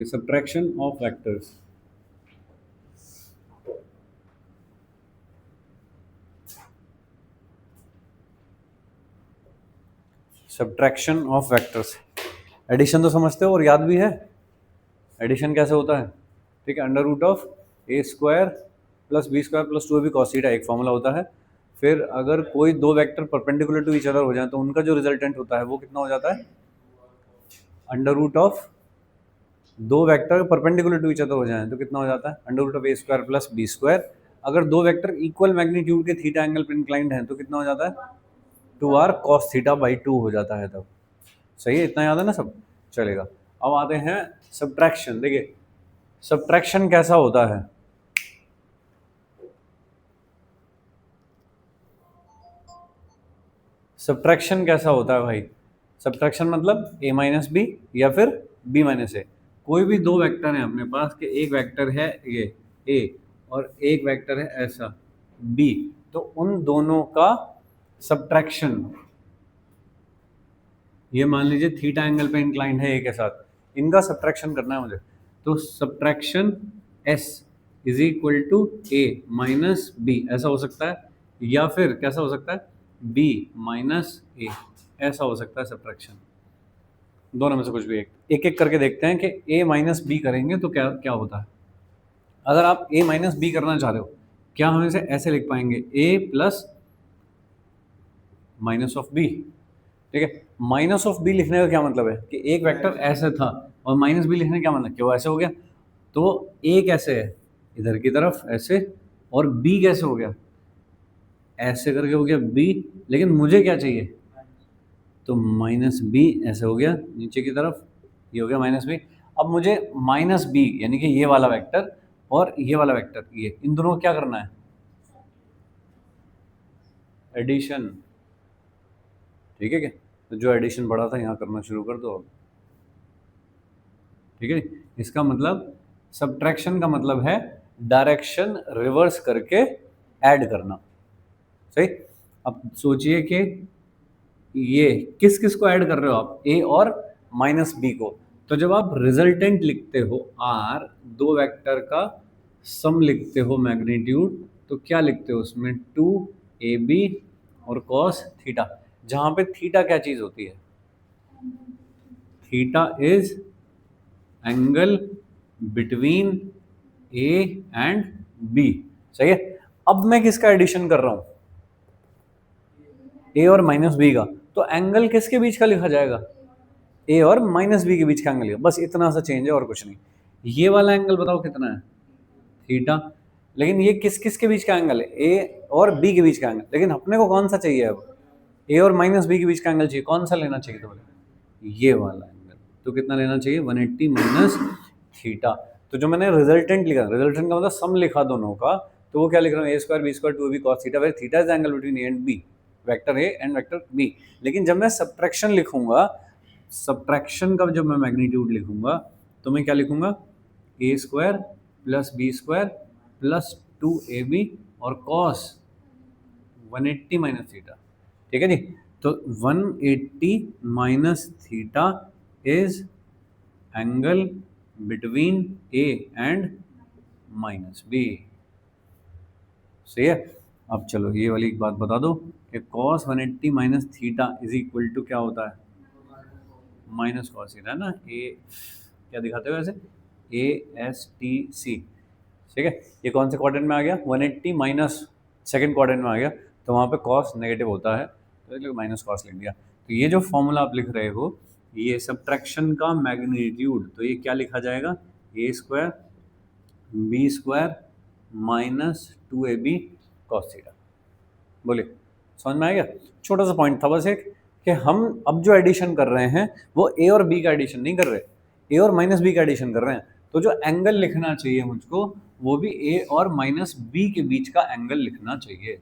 Subtraction of vectors. Subtraction of vectors. Addition तो समझते हो और याद भी है। एडिशन कैसे होता है? ठीक है, under root of a square plus B square plus two a b cos theta एक फॉर्मूला होता है। फिर अगर कोई दो vector perpendicular to each other हो जाए तो उनका जो रिजल्टेंट होता है वो कितना हो जाता है? अंडर रूट ऑफ दो vector perpendicular to each other हो जाए तो कितना हो जाता है? Under root of a square plus B square. अगर दो वेक्टर इक्वल मैग्नीट्यूड के थीटा एंगल पर इंक्लाइंड हैं तो कितना हो जाता है? 2r cos थीटा बाई 2 हो जाता है तब। सही है, इतना याद है ना सब? चलेगा। अब आते हैं सब्ट्रैक्शन। देखिए सब्ट्रैक्शन कैसा होता है। सब्ट्रैक्शन कैसा होता है भाई? सब्ट्रैक्शन मतलब a माइनस बी या फिर b माइनस ए। कोई भी दो वेक्टर है अपने पास कि एक वेक्टर है ये a और एक वेक्टर है ऐसा b, तो उन दोनों का सब्ट्रैक्शन, ये मान लीजिए थीटा एंगल पे इंक्लाइंड है ए के साथ, इनका सब्ट्रैक्शन करना है मुझे। तो subtraction s is equal to a minus b ऐसा हो सकता है, या फिर कैसा हो सकता है? b माइनस ए ऐसा हो सकता है सब्ट्रैक्शन। दोनों में से कुछ भी एक एक करके देखते हैं कि a माइनस बी करेंगे तो क्या क्या होता है। अगर आप a माइनस बी करना चाह रहे हो, क्या हम इसे ऐसे लिख पाएंगे? a plus minus of b. ठीक है, माइनस ऑफ बी लिखने का क्या मतलब है कि एक वेक्टर ऐसे था और माइनस बी लिखने का क्या मतलब, क्यों ऐसे हो गया? तो ए कैसे है? इधर की तरफ ऐसे, और बी कैसे हो गया? ऐसे करके हो गया बी, लेकिन मुझे क्या चाहिए? तो माइनस बी ऐसे हो गया नीचे की तरफ, ये हो गया माइनस बी। अब मुझे माइनस बी यानी कि ये वाला वेक्टर और ये वाला वेक्टर, ये इन दोनों को क्या करना है? एडिशन। ठीक है क्या? तो जो एडिशन पढ़ा था यहाँ करना शुरू कर दो अब। ठीक है, इसका मतलब सब्ट्रैक्शन का मतलब है डायरेक्शन रिवर्स करके ऐड करना। सही। अब सोचिए कि ये किस किस को ऐड कर रहे हो आप? ए और माइनस बी को। तो जब आप रिजल्टेंट लिखते हो आर, दो वेक्टर का सम लिखते हो मैग्नीट्यूड, तो क्या लिखते हो उसमें? 2ab और कॉस थीटा, जहां पे थीटा क्या चीज होती है? Theta is angle between A and b. सही है। अब मैं किसका एडिशन कर रहा हूं? ए और माइनस बी का। तो एंगल किसके बीच का लिखा जाएगा? ए और माइनस बी के बीच का एंगल लिखा, बस इतना सा चेंज है और कुछ नहीं। ये वाला एंगल बताओ कितना है? थीटा। लेकिन ये किस किस के बीच का एंगल है? ए और बी के बीच का एंगल। लेकिन अपने को कौन सा चाहिए अब? ए और माइनस बी के बीच का एंगल चाहिए। कौन सा लेना चाहिए? तो ये वाला एंगल। तो कितना लेना चाहिए? 180 माइनस थीटा। तो जो मैंने रिजल्टेंट लिखा, रिजल्टेंट का मतलब सम लिखा दोनों का, तो वो क्या लिख रहा हूँ? A square B square 2ab cos theta, where theta is angle between A and B, vector A and vector B. लेकिन जब मैं सब्ट्रैक्शन लिखूंगा, सब्ट्रैक्शन का जब मैं मैग्नीट्यूड लिखूंगा, तो मैं क्या लिखूंगा? A square plus B square plus 2ab और कॉस 180 माइनस थीटा। ठीक है जी। तो 180 minus theta is angle between A and minus b. सही है। अब चलो ये वाली एक बात बता दो कि cos 180 minus theta is equal to क्या होता है? माइनस कॉस थीटा है ना। ए क्या दिखाते हो ऐसे? A S T C. ठीक है, ये कौन से क्वाड्रेंट में आ गया? 180 माइनस सेकेंड क्वाड्रेंट में आ गया, तो वहाँ पे कॉस नेगेटिव होता है, तो माइनस कॉस लिख दिया। तो ये जो फॉर्मूला आप लिख रहे हो, ये सब्ट्रैक्शन का मैग्नीट्यूड, तो ये क्या लिखा जाएगा? A square B square minus 2ab cos theta. बोलिए, समझ में आ गया? छोटा सा पॉइंट था बस एक, कि हम अब जो एडिशन कर रहे हैं वो ए और बी का एडिशन नहीं कर रहे, ए और माइनस बी का एडिशन कर रहे हैं। तो जो एंगल लिखना चाहिए मुझको, वो भी ए और माइनस बी के बीच का एंगल लिखना चाहिए।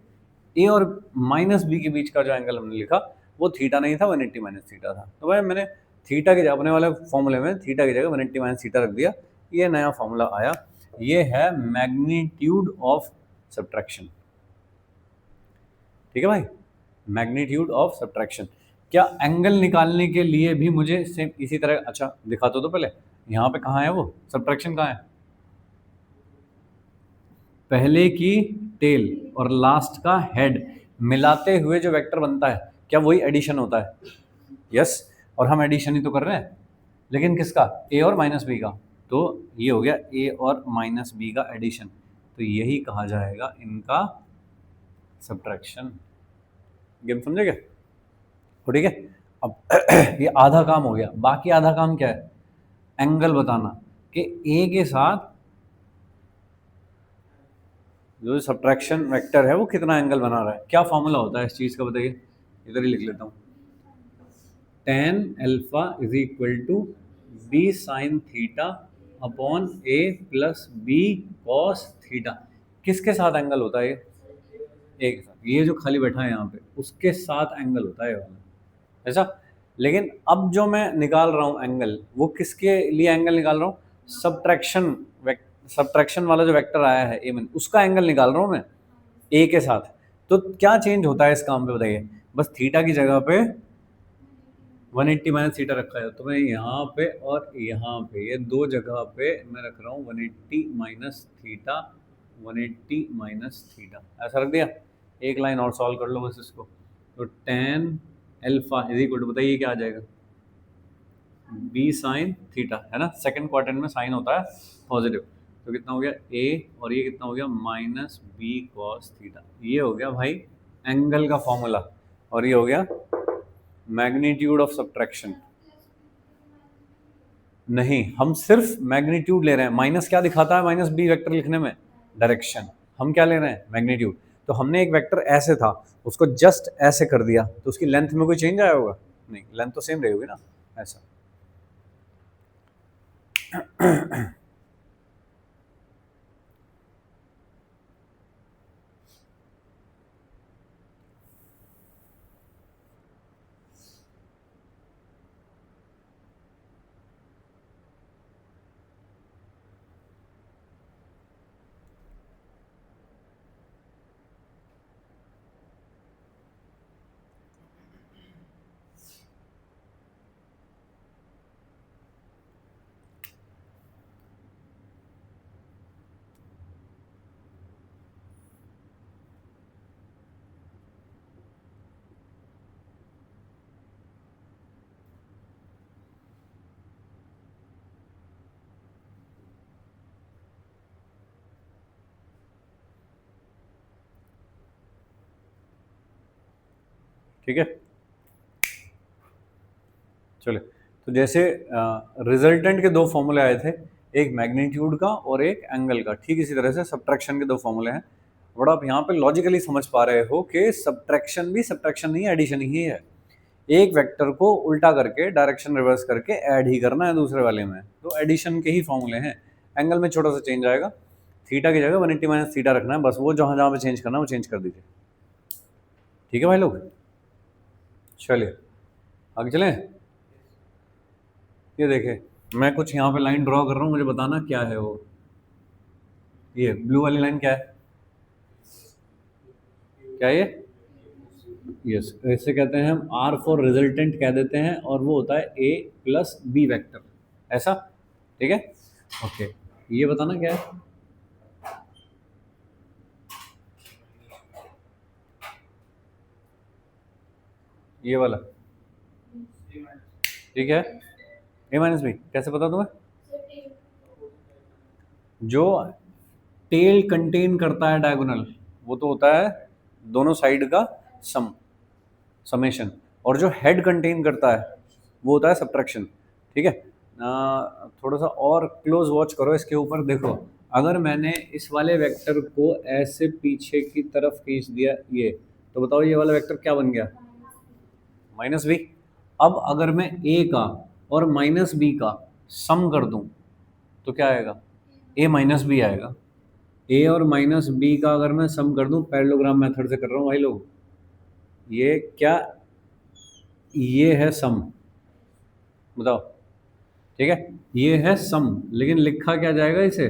ए और माइनस बी के बीच का जो एंगल हमने लिखा वो थीटा नहीं था, 180 माइनस थीटा था। तो भाई मैंने थीटा के अपने वाले फॉर्मूले में थीटा की जगह 180 माइनस थीटा रख दिया, ये नया फॉर्मूला आया। ये है मैग्नीट्यूड ऑफ सब्ट्रैक्शन। ठीक है भाई, मैग्नीट्यूड ऑफ सब्ट्रैक्शन। क्या एंगल निकालने के लिए भी मुझे सेम इसी तरह, अच्छा दिखा तो पहले, यहाँ पे कहाँ है वो सब्ट्रैक्शन कहाँ है, पहले की टेल और लास्ट का हेड मिलाते हुए जो वेक्टर बनता है क्या वही एडिशन होता है, यस। और हम एडिशन ही तो कर रहे हैं, लेकिन किसका, ए और माइनस बी का। तो ये हो गया ए और माइनस बी का एडिशन, तो यही कहा जाएगा इनका सब्ट्रैक्शन। गेम समझे क्या, तो ठीक है। अब ये आधा काम हो गया, बाकी आधा काम क्या है, एंगल बताना कि ए के साथ जो सब्ट्रैक्शन वेक्टर है वो कितना एंगल बना रहा है। क्या फॉर्मूला होता है इस चीज़ का बताइए, इधर ही लिख लेता हूँ। tan alpha is equal to b sine theta upon a plus b cos theta. किसके साथ एंगल होता है ये, ए के साथ। ये जो खाली बैठा है यहाँ पे उसके साथ एंगल होता है ये वाला, ऐसा। लेकिन अब जो मैं निकाल रहा हूँ एंगल, वो किसके लिए एंगल निकाल रहा हूँ, सब्ट्रैक्शन सब्ट्रैक्शन वाला जो वेक्टर आया है ए में, उसका एंगल निकाल रहा हूँ मैं ए के साथ। तो क्या चेंज होता है इस काम पे बताइए, बस थीटा की जगह पे 180 माइनस थीटा रखा है, तो मैं यहाँ पे और यहाँ पे, ये दो जगह पे मैं रख रहा हूँ 180 माइनस थीटा, 180 माइनस थीटा, ऐसा रख दिया। एक लाइन और सॉल्व कर लो बस इसको। तो tan alpha is equal to, बताइए क्या आ जाएगा, बी साइन थीटा, है ना, सेकंड क्वाड्रेंट में साइन होता है पॉजिटिव। तो कितना हो गया ए, और ये कितना हो गया माइनस बी कॉस थीटा। ये हो गया भाई एंगल का फॉर्मूला, और ये हो गया मैग्नीट्यूड ऑफ सब्ट्रैक्शन। नहीं, हम सिर्फ मैग्नीट्यूड ले रहे हैं। माइनस क्या दिखाता है माइनस बी वेक्टर लिखने में, डायरेक्शन। हम क्या ले रहे हैं, मैग्नीट्यूड। तो हमने एक वेक्टर ऐसे था, उसको जस्ट ऐसे कर दिया, तो उसकी लेंथ में कोई चेंज आया होगा, नहीं, लेंथ तो सेम रहेगी ना, ऐसा। ठीक है, चले। तो जैसे रिजल्टेंट के दो फॉर्मूले आए थे, एक मैग्नीट्यूड का और एक एंगल का, ठीक इसी तरह से सब्ट्रैक्शन के दो फॉर्मूले हैं। बट आप यहाँ पे लॉजिकली समझ पा रहे हो कि सब्ट्रैक्शन भी सब्ट्रैक्शन नहीं, एडिशन ही है। एक वेक्टर को उल्टा करके, डायरेक्शन रिवर्स करके ऐड ही करना है दूसरे वाले में, तो एडिशन के ही फॉर्मूले हैं। एंगल में छोटा सा चेंज आएगा, थीटा की जगह 180 माइनस थीटा रखना है, बस वो जहाँ जहाँ पे चेंज करना है वो चेंज कर दीजिए। ठीक है भाई लोग, चलिए आगे चलें। ये देखे, मैं कुछ यहाँ पे लाइन ड्रॉ कर रहा हूँ, मुझे बताना क्या है वो। ये ब्लू वाली लाइन क्या है, क्या ये, यस, ऐसे कहते हैं हम आर फॉर रिजल्टेंट कह देते हैं, और वो होता है ए प्लस बी वेक्टर, ऐसा। ठीक है, ओके। ये बताना क्या है, ये वाला, ठीक है, ए माइनस बी कैसे पता तुम्हें, जो टेल कंटेन करता है डायगोनल, वो तो होता है दोनों साइड का सम, समेशन, और जो हेड कंटेन करता है वो होता है सब्ट्रैक्शन। ठीक है, थोड़ा सा और क्लोज वॉच करो इसके ऊपर। देखो, अगर मैंने इस वाले वेक्टर को ऐसे पीछे की तरफ खींच दिया ये, तो बताओ ये वाला वेक्टर क्या बन गया, माइनस बी। अब अगर मैं ए का और माइनस बी का सम कर दूं तो क्या आएगा, ए माइनस बी आएगा। ए और माइनस बी का अगर मैं सम कर दूं, पैरेललोग्राम मेथड से कर रहा हूँ भाई लोग, ये क्या, ये है सम, बताओ। ठीक है, ये है सम, लेकिन लिखा क्या जाएगा इसे,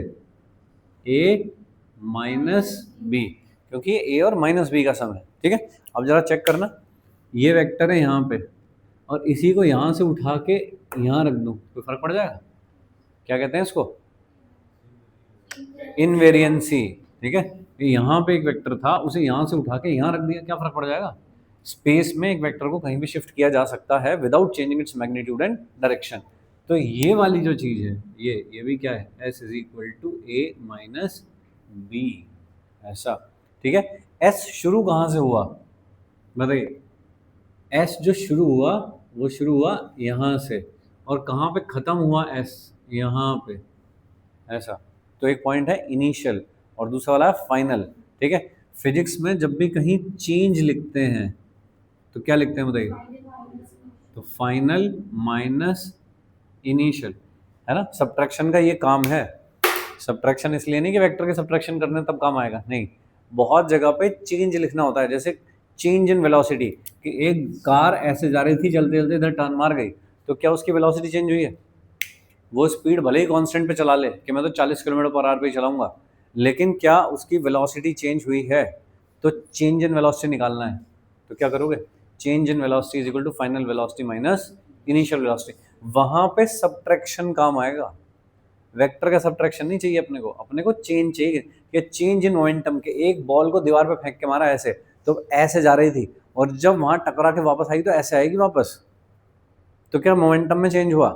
ए माइनस बी, क्योंकि ये ए और माइनस बी का सम है। ठीक है, अब जरा चेक करना, ये वेक्टर है यहाँ पे, और इसी को यहाँ से उठा के यहाँ रख दूँ, कोई फर्क पड़ जाएगा, क्या कहते हैं इसको, इनवेरिएंसी। ठीक है, यहाँ पे एक वेक्टर था, उसे यहाँ से उठा के यहाँ रख दिया, क्या फर्क पड़ जाएगा। स्पेस में एक वेक्टर को कहीं भी शिफ्ट किया जा सकता है without changing its magnitude and direction. तो ये वाली जो चीज है, ये भी क्या है, s is equal to a minus b, ऐसा। ठीक है, s शुरू कहाँ से हुआ बताइए, s जो शुरू हुआ वो शुरू हुआ यहाँ से, और कहाँ पे खत्म हुआ s, यहाँ पे, ऐसा। तो एक पॉइंट है इनिशियल और दूसरा वाला है फाइनल। ठीक है, फिजिक्स में जब भी कहीं चेंज लिखते हैं तो क्या लिखते हैं बताइए, तो फाइनल माइनस इनिशियल, है ना। सब्ट्रैक्शन का ये काम है। सब्ट्रैक्शन इसलिए नहीं कि वेक्टर के सब्ट्रैक्शन करने तब काम आएगा, नहीं, बहुत जगह पे चेंज लिखना होता है। जैसे चेंज इन वेलोसिटी, कि एक कार ऐसे जा रही थी चलते चलते इधर टर्न मार गई, तो क्या उसकी वेलोसिटी चेंज हुई है। वो स्पीड भले ही कांस्टेंट पे चला ले कि मैं तो 40 किलोमीटर पर आवर पे ही चलाऊंगा, लेकिन क्या उसकी वेलोसिटी चेंज हुई है। तो चेंज इन वेलोसिटी निकालना है, तो क्या करोगे, change in velocity is equal to final velocity minus initial velocity. वहां पे सब्ट्रैक्शन काम आएगा, वेक्टर का सब्ट्रैक्शन नहीं चाहिए अपने को, अपने को चेंज चाहिए कि चेंज इन मोमेंटम, के एक बॉल को दीवार पे फेंक के मारा ऐसे, तो ऐसे जा रही थी और जब वहां टकरा के वापस आई तो ऐसे आएगी वापस, तो क्या मोमेंटम में चेंज हुआ।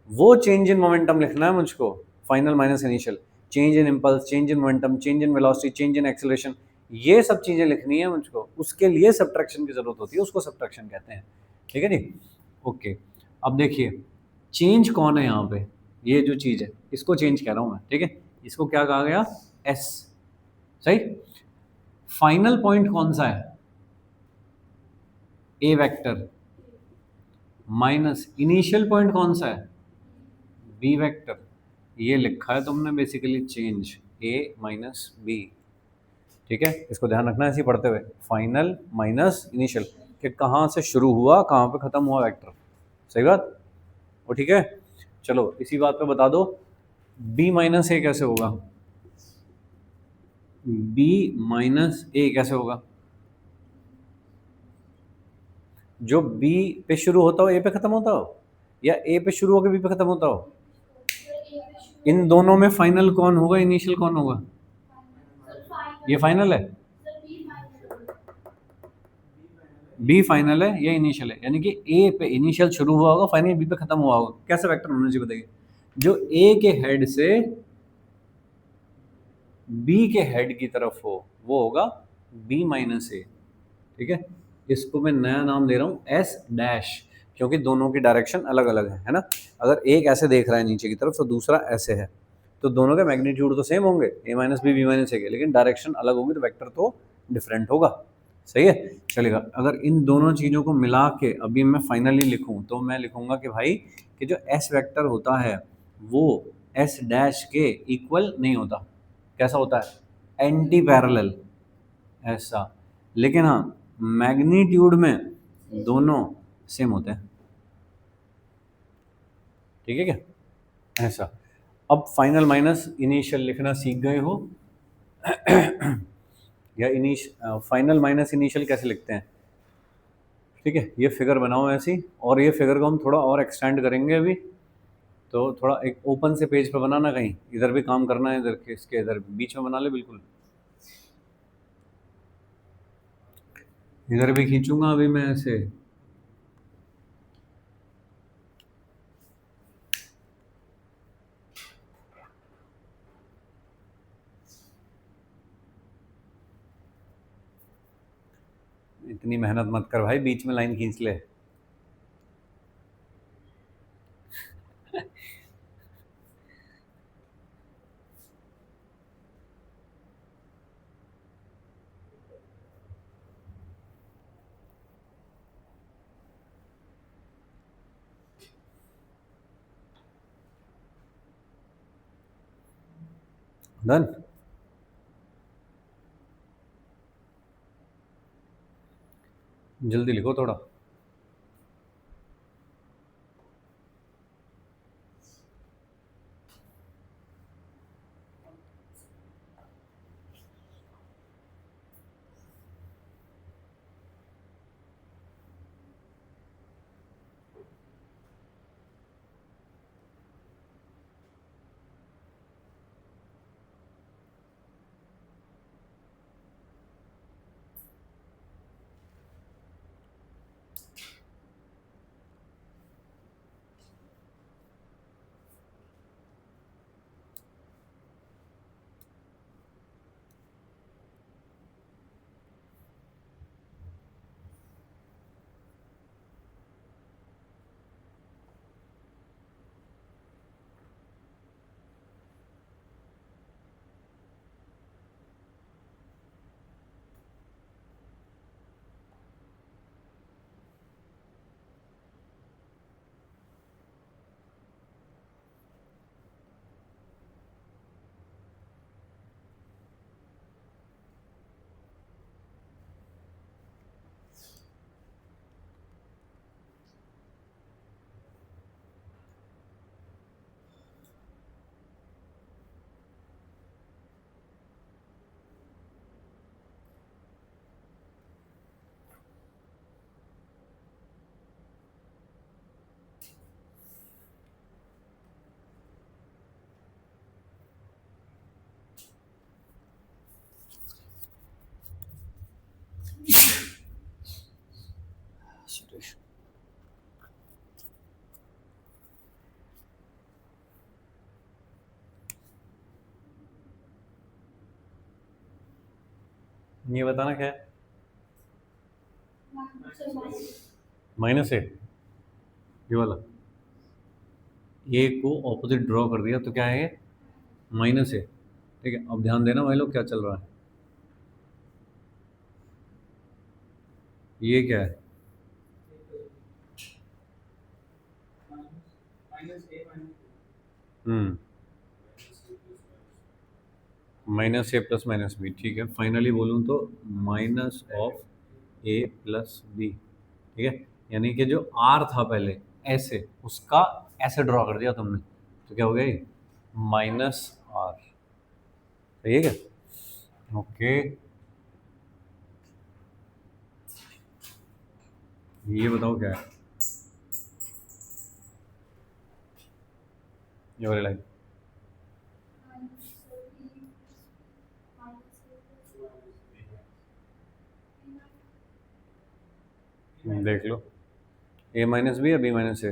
वो चेंज इन मोमेंटम लिखना है मुझको, final minus initial, change in impulse, change in momentum, change in velocity, change in acceleration, ये सब चीजें लिखनी है मुझको। उसके लिए सब्ट्रैक्शन की जरूरत होती है, उसको सब्ट्रैक्शन कहते हैं। ठीक है जी, ओके। अब देखिए चेंज कौन है यहाँ पे, ये जो चीज है इसको चेंज कह रहा हूं मैं। ठीक है, इसको क्या कहा गया, एस, सही। फाइनल पॉइंट कौन सा है, ए वेक्टर, माइनस इनिशियल पॉइंट कौन सा है, बी वेक्टर। ये लिखा है तुमने बेसिकली चेंज ए माइनस बी। ठीक है, इसको ध्यान रखना है ऐसे ही पढ़ते हुए, फाइनल माइनस इनिशियल, कि कहाँ से शुरू हुआ कहाँ पे खत्म हुआ वेक्टर। सही बात, वो ठीक है। चलो इसी बात पे बता दो, बी माइनस ए कैसे होगा, बी माइनस ए कैसे होगा। जो बी पे शुरू होता हो ए पे खत्म होता हो, या ए पे शुरू होकर बी पे खत्म होता हो। इन दोनों में फाइनल कौन होगा, इनिशियल कौन होगा, ये फाइनल है, बी फाइनल है, ये इनिशियल है। यानी कि ए पे इनिशियल शुरू हुआ होगा, फाइनल बी पे खत्म हुआ होगा। कैसे वेक्टर होना चाहिए बताइए, जो ए के हेड से बी के हेड की तरफ हो वो होगा बी माइनस ए। ठीक है, इसको मैं नया नाम दे रहा हूँ एस डैश, क्योंकि दोनों की डायरेक्शन अलग अलग है ना। अगर एक ऐसे देख रहा है नीचे की तरफ तो दूसरा ऐसे है, तो दोनों के मैग्नीट्यूड तो सेम होंगे, ए माइनस बी, बी माइनस ए के, लेकिन डायरेक्शन अलग होगी तो वेक्टर तो डिफरेंट होगा। सही है, चलेगा। अगर इन दोनों चीज़ों को मिला के अभी मैं फाइनली लिखूं तो मैं लिखूंगा कि भाई कि जो एस वेक्टर होता है वो एस डैश के इक्वल नहीं होता। कैसा होता है, एंटी पैरेलल, ऐसा। लेकिन हाँ, मैग्नीट्यूड में दोनों सेम होते हैं। ठीक है क्या, ऐसा। अब फाइनल माइनस इनिशियल लिखना सीख गए हो या फाइनल माइनस इनिशियल कैसे लिखते हैं। ठीक है, ये फिगर बनाओ ऐसी, और ये फिगर को हम थोड़ा और एक्सटेंड करेंगे अभी। तो थोड़ा एक ओपन से पेज पे बनाना, कहीं इधर भी काम करना है, इधर के इसके इधर बीच में बना ले बिल्कुल। इधर भी खींचूंगा अभी मैं ऐसे। इतनी मेहनत मत कर भाई, बीच में लाइन खींच ले। डन। जल्दी लिखो थोड़ा। ये बताना क्या है, माइनस ए, ये वाला ए को ऑपोजिट ड्रॉ कर दिया तो क्या है ये, माइनस ए। ठीक है, अब ध्यान देना भाई लोग क्या चल रहा है, ये क्या है, hmm, minus a plus minus b. ठीक है, फाइनली बोलूँ तो minus of a plus b. ठीक है, यानी कि जो आर था पहले ऐसे, उसका ऐसे ड्रॉ कर दिया तुमने, तो क्या हो गया ये, माइनस आर। सही है क्या, ओके। ये बताओ क्या है, ये वाली लाइन, देख लो, ए माइनस बी या बी माइनस ए,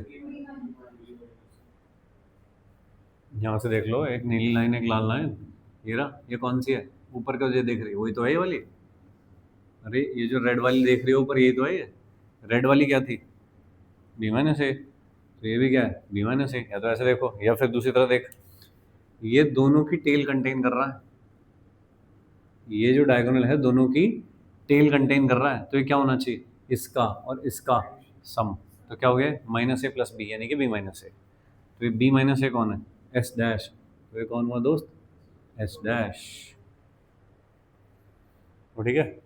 यहाँ से देख लो, एक नीली लाइन एक लाल लाइन, ये रहा, ये कौन सी है, ऊपर का जो देख रही है वही तो है ये वाली। अरे ये जो रेड वाली देख रही हो ऊपर, यही तो है ये, रेड वाली क्या थी, बी माइनस ए, तो ये भी क्या है, बी माइनस ए। या तो ऐसे देखो या फिर दूसरी तरह देख, ये दोनों की टेल कंटेन कर रहा है, ये जो डायगोनल है दोनों की टेल कंटेन कर रहा है, तो ये क्या होना चाहिए, इसका और इसका सम। तो क्या हो गया, माइनस ए प्लस बी, यानी कि बी माइनस ए। तो ये बी माइनस ए कौन है, एस डैश, तो ये कौन हुआ दोस्त, एस डैश। वो ठीक है,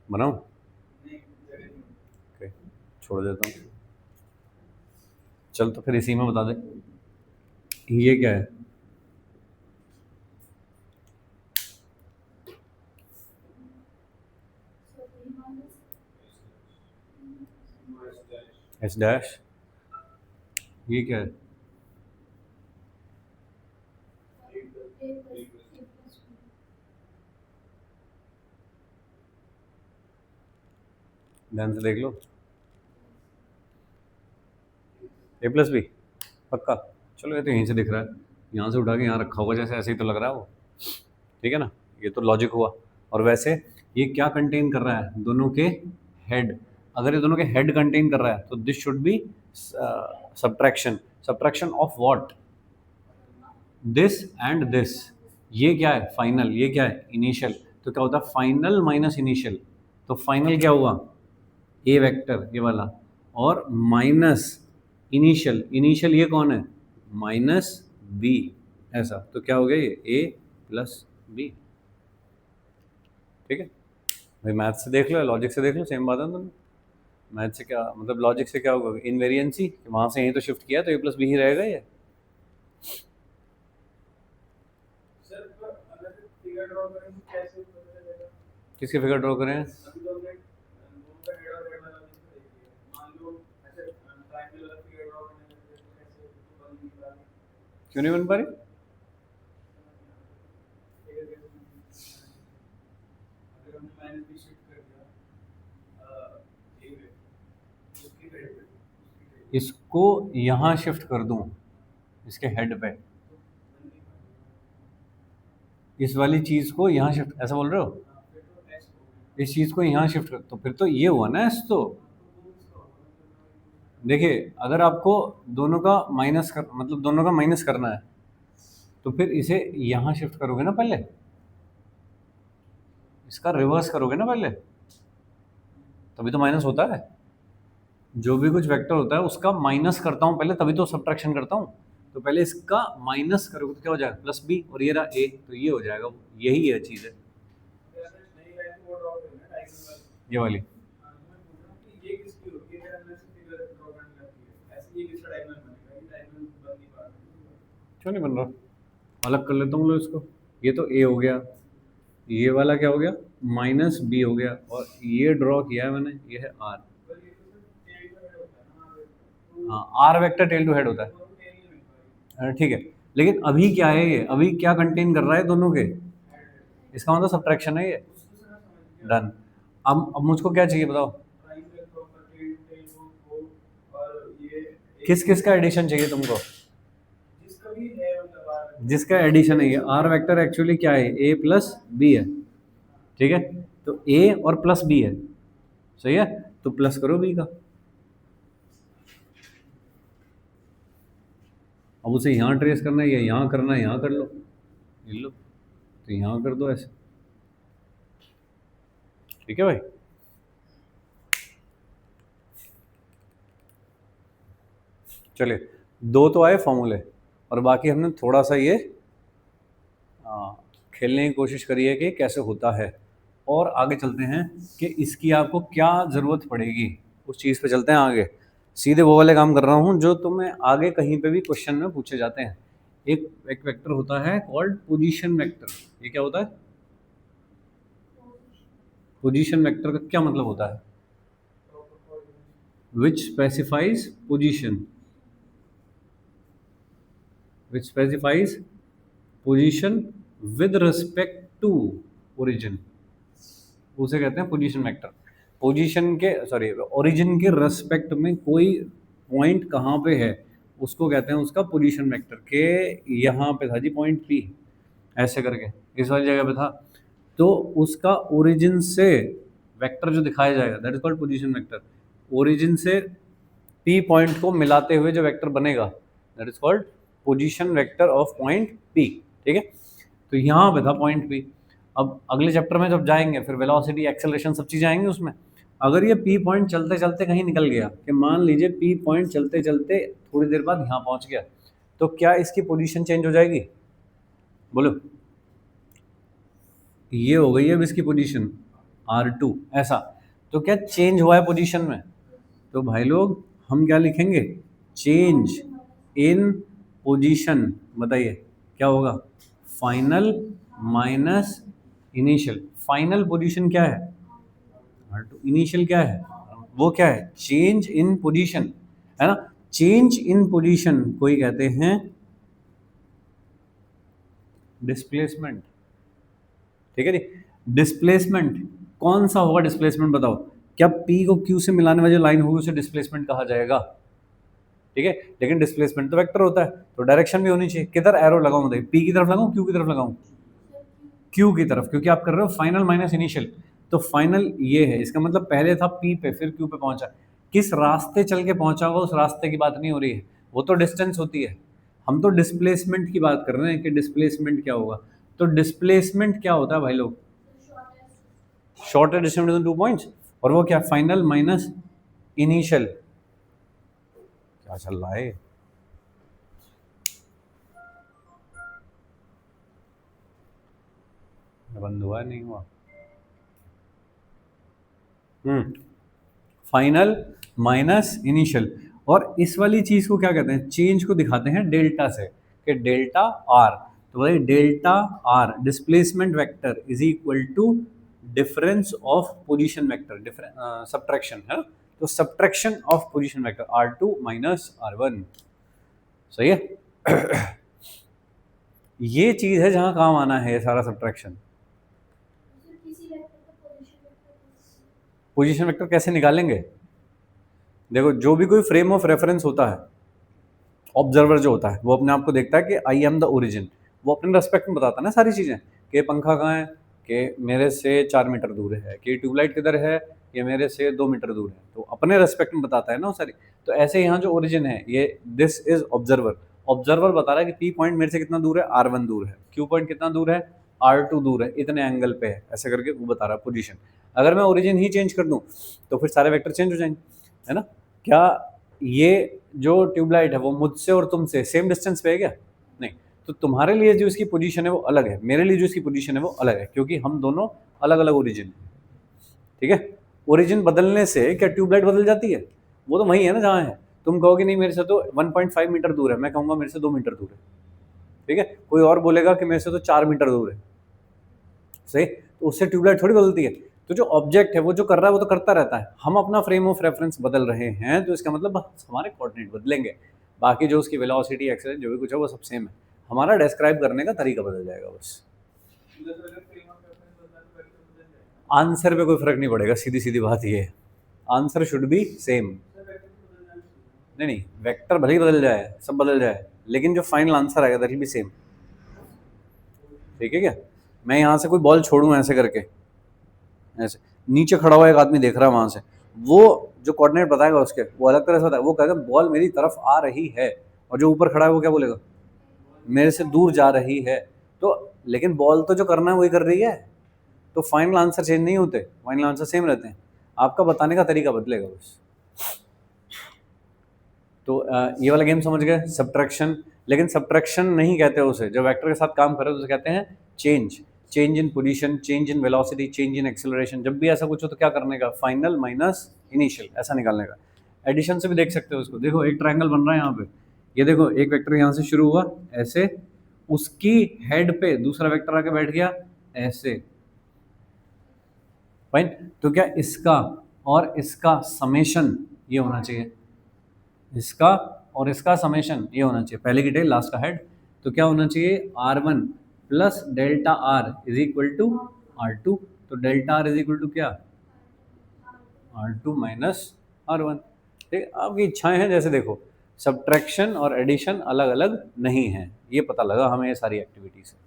बनाऊं, ओके, छोड़ देता हूँ। चल तो फिर इसी में बता दे, ये क्या है, एस डैश, ये क्या है, ध्यान से देख लो, ए प्लस बी, पक्का। चलो ये तो यहीं से दिख रहा है, यहाँ से उठा के यहाँ रखा होगा जैसे, ऐसे ही तो लग रहा है वो। ठीक है ना, ये तो लॉजिक हुआ। और वैसे ये क्या कंटेन कर रहा है, दोनों के हेड, अगर ये दोनों के हेड कंटेन कर रहा है तो this should be subtraction, subtraction of what, this and this. ये क्या है, फाइनल, ये क्या है, इनिशियल। तो क्या होता है, फाइनल माइनस इनिशियल, तो फाइनल क्या हुआ, ए वेक्टर ये वाला, और माइनस इनिशियल, इनिशियल ये कौन है, माइनस बी, ऐसा। तो क्या हो गया ये, ए प्लस बी। ठीक है भाई, मैथ से देख लो, लॉजिक से देख लो, सेम बात है दोनों। मैथ से क्या मतलब, लॉजिक से क्या होगा, इनवेरिएंसी, वहां से यहीं तो शिफ्ट किया तो ए प्लस बी ही रहेगा ये। किसकी फिगर ड्रॉ करें, क्यों नहीं बन पा रही, इसको यहाँ शिफ्ट कर दूं, इसके हेड पे, इस वाली चीज को यहाँ शिफ्ट, ऐसा बोल रहे हो, इस चीज को यहाँ शिफ्ट कर, तो फिर तो ये हुआ ना एस। तो देखिए, अगर आपको दोनों का माइनस कर, मतलब दोनों का माइनस करना है, तो फिर इसे यहाँ शिफ्ट करोगे ना पहले, इसका रिवर्स करोगे ना पहले, तभी तो माइनस होता है। जो भी कुछ वेक्टर होता है उसका माइनस करता हूँ पहले, तभी तो सब्ट्रैक्शन करता हूँ। तो पहले इसका माइनस करोगे तो क्या हो जाएगा, प्लस बी, और ये रहा ए, तो ये हो जाएगा, यही है चीज़ है, ये वाली। क्यों नहीं बन रहा, अलग कर लेता हूँ लो इसको, ये तो ए हो गया, ये वाला क्या हो गया, माइनस बी हो गया, और ये ड्रॉ किया है मैंने, ये है आर। हाँ, r vector tail to head होता है। ठीक है, लेकिन अभी क्या है ये, अभी क्या कंटेन कर रहा है दोनों के, इसका मतलब सब्ट्रैक्शन है ये। डन। अब मुझको क्या चाहिए बताओ, किस किस का एडिशन चाहिए तुमको? जिसका एडिशन है, ये आर वेक्टर एक्चुअली क्या है, ए प्लस बी है, ठीक है। तो ए और प्लस बी है, सही है, तो प्लस करो बी का। अब उसे यहाँ ट्रेस करना है या यहाँ करना है, यहाँ कर लो, ले लो, तो यहाँ कर दो ऐसे, ठीक है भाई। चलिए, दो तो आए फॉर्मूले, और बाकी हमने थोड़ा सा ये खेलने की कोशिश करी है कि कैसे होता है, और आगे चलते हैं कि इसकी आपको क्या ज़रूरत पड़ेगी, उस चीज़ पे चलते हैं आगे। सीधे वो वाले काम कर रहा हूँ जो तुम्हें आगे कहीं पे भी क्वेश्चन में पूछे जाते हैं। एक वेक्टर होता है कॉल्ड पोजीशन वेक्टर। ये क्या होता है? पोजीशन वेक्टर का क्या मतलब होता है? Which specifies position, which specifies position with respect to origin, उसे कहते हैं पोजीशन वेक्टर। पोजीशन के ओरिजिन के रेस्पेक्ट में कोई पॉइंट कहाँ पे है उसको कहते हैं उसका पोजीशन वेक्टर। के यहाँ पे था जी पॉइंट पी, ऐसे करके इस वाली जगह पे था, तो उसका ओरिजिन से वेक्टर जो दिखाया जाएगा that is called position vector. Origin से पी पॉइंट को मिलाते हुए जो वेक्टर बनेगा that is called position vector of point P, ठीक है। तो यहाँ पे था पॉइंट पी। अब अगले चैप्टर में जब जाएंगे फिर वेलोसिटी एक्सेलरेशन सब चीज़ें आएंगी उसमें। अगर ये पी पॉइंट चलते चलते कहीं निकल गया, कि मान लीजिए पी पॉइंट चलते चलते थोड़ी देर बाद यहाँ पहुँच गया, तो क्या इसकी पोजीशन चेंज हो जाएगी? बोलो। ये हो गई है अब इसकी पोजीशन R2, ऐसा। तो क्या चेंज हुआ है पोजीशन में? तो भाई लोग हम क्या लिखेंगे? Change in position. बताइए क्या होगा? Final minus initial. Final position क्या है? R2। इनिशियल क्या है? वो क्या है? चेंज इन पोजीशन, है ना। चेंज इन पोजीशन कोई कहते हैं डिस्प्लेसमेंट, ठीक है जी। डिस्प्लेसमेंट कौन सा होगा? डिस्प्लेसमेंट बताओ। क्या P को Q से मिलाने वाली जो लाइन होगी उसे डिस्प्लेसमेंट कहा जाएगा? ठीक है, लेकिन डिस्प्लेसमेंट तो वेक्टर होता है, तो डायरेक्शन भी होनी चाहिए। किधर एरो लगाऊं? देखिए, P की तरफ लगाऊं, Q की तरफ लगाऊं? Q की तरफ, क्योंकि आप कर रहे हो फाइनल माइनस इनिशियल। तो फाइनल ये है, इसका मतलब पहले था P पे फिर Q पे पहुंचा। किस रास्ते चल के पहुंचा होगा उस रास्ते की बात नहीं हो रही है, वो तो डिस्टेंस होती है। हम तो डिस्प्लेसमेंट की बात कर रहे हैं कि डिस्प्लेसमेंट क्या होगा। तो डिस्प्लेसमेंट क्या होता है भाई लोग? शॉर्टेस्ट डिस्टेंस बिटवीन 2 पॉइंट्स, और वो क्या? Final minus initial. क्या चल रहा है? बंद हुआ नहीं हुआ? Final minus initial. और इस वाली चीज को क्या कहते हैं? चेंज को दिखाते हैं डेल्टा से, कि डेल्टा आर। तो भाई delta r displacement vector is equal to difference of position vector, subtraction है ना। तो subtraction of position vector R2 minus R1, सही है। ये चीज है जहां काम आना है ये सारा सब्ट्रैक्शन। पोजीशन वेक्टर कैसे निकालेंगे? देखो, जो भी कोई फ्रेम ऑफ रेफरेंस होता है, ऑब्जर्वर जो होता है वो अपने आप को देखता है कि आई एम द ओरिजिन। वो अपने रेस्पेक्ट में बताता है ना सारी चीज़ें, कि पंखा कहाँ है, कि मेरे से 4 मीटर दूर है, कि ट्यूबलाइट किधर है, ये मेरे से 2 मीटर दूर है। तो अपने रेस्पेक्ट में बताता है ना वो सारी। तो ऐसे यहाँ जो ओरिजिन है ये दिस इज ऑब्जर्वर। ऑब्जर्वर बता रहा है कि पी पॉइंट मेरे से कितना दूर है, R1 दूर है, क्यू पॉइंट कितना दूर है, R2 दूर है, इतने एंगल पे है, ऐसे करके वो बता रहा है पोजीशन। अगर मैं ओरिजिन ही चेंज कर दूं तो फिर सारे वेक्टर चेंज हो जाएंगे, है ना। क्या ये जो ट्यूबलाइट है वो मुझसे और तुमसे सेम डिस्टेंस पे है क्या? नहीं। तो तुम्हारे लिए जो इसकी पोजीशन है वो अलग है, मेरे लिए जो इसकी पोजीशन है वो अलग है, क्योंकि हम दोनों अलग अलग ओरिजिन है, ठीक है। ओरिजिन बदलने से क्या ट्यूबलाइट बदल जाती है? वो तो वही है ना जहाँ है। तुम कहोगे नहीं मेरे से तो 1.5 मीटर दूर है, मैं कहूँगा मेरे से 2 मीटर दूर है, ठीक है। कोई और बोलेगा कि मेरे से तो 4 मीटर दूर है, सही। तो उससे ट्यूबलाइट थोड़ी बदलती है। तो जो ऑब्जेक्ट है वो जो कर रहा है वो तो करता रहता है, हम अपना फ्रेम ऑफ रेफरेंस बदल रहे हैं, तो इसका मतलब बस हमारे कोऑर्डिनेट बदलेंगे, बाकी जो उसकी वेलोसिटी एक्सेलरेशन जो भी कुछ है वो सब सेम है, हमारा डिस्क्राइब करने का तरीका बदल जाएगा बस। आंसर पे कोई फर्क नहीं पड़ेगा, सीधी सीधी बात ये है, आंसर शुड बी सेम। नहीं नहीं, वेक्टर भले ही बदल जाए, सब बदल जाए, लेकिन जो फाइनल आंसर आएगा दैट विल बी सेम। ठीक है क्या? मैं यहाँ से कोई बॉल छोड़ूँ ऐसे करके, ऐसे नीचे खड़ा हुआ एक आदमी देख रहा है वहां से, वो जो कोऑर्डिनेट बताएगा उसके वो अलग तरह से होता है। वो कहेगा बॉल मेरी तरफ आ रही है, और जो ऊपर खड़ा है वो क्या बोलेगा, मेरे से दूर जा रही है। तो लेकिन बॉल तो जो करना है वही कर रही है, तो फाइनल आंसर चेंज नहीं होते, फाइनल आंसर सेम रहते हैं, आपका बताने का तरीका बदलेगा बस। तो ये वाला गेम समझ गए, सब्ट्रैक्शन। लेकिन सब्ट्रैक्शन नहीं कहते उसे, जो वेक्टर के साथ काम कर रहे हो उसे कहते हैं change. Change in position, change in velocity, change in acceleration. जब भी ऐसा कुछ हो तो क्या करने का, फाइनल माइनस इनिशियल, ऐसा निकालने का। एडिशन से भी देख सकते हो उसको। देखो एक ट्रायंगल बन रहा है यहाँ पे, ये देखो एक वेक्टर यहाँ से शुरू हुआ ऐसे, उसकी हेड पे दूसरा वेक्टर आके बैठ गया ऐसे, फाइन। तो क्या इसका और इसका समेशन ये होना चाहिए, इसका और इसका समेशन ये होना चाहिए, पहले की टेल लास्ट का हेड। तो क्या होना चाहिए, R1 plus delta r is equal to R2। तो delta r is equal to क्या, R2 माइनस R1। ठीक, आपकी इच्छाएं हैं, जैसे देखो सब्ट्रैक्शन और एडिशन अलग अलग नहीं है, ये पता लगा हमें ये सारी एक्टिविटी से।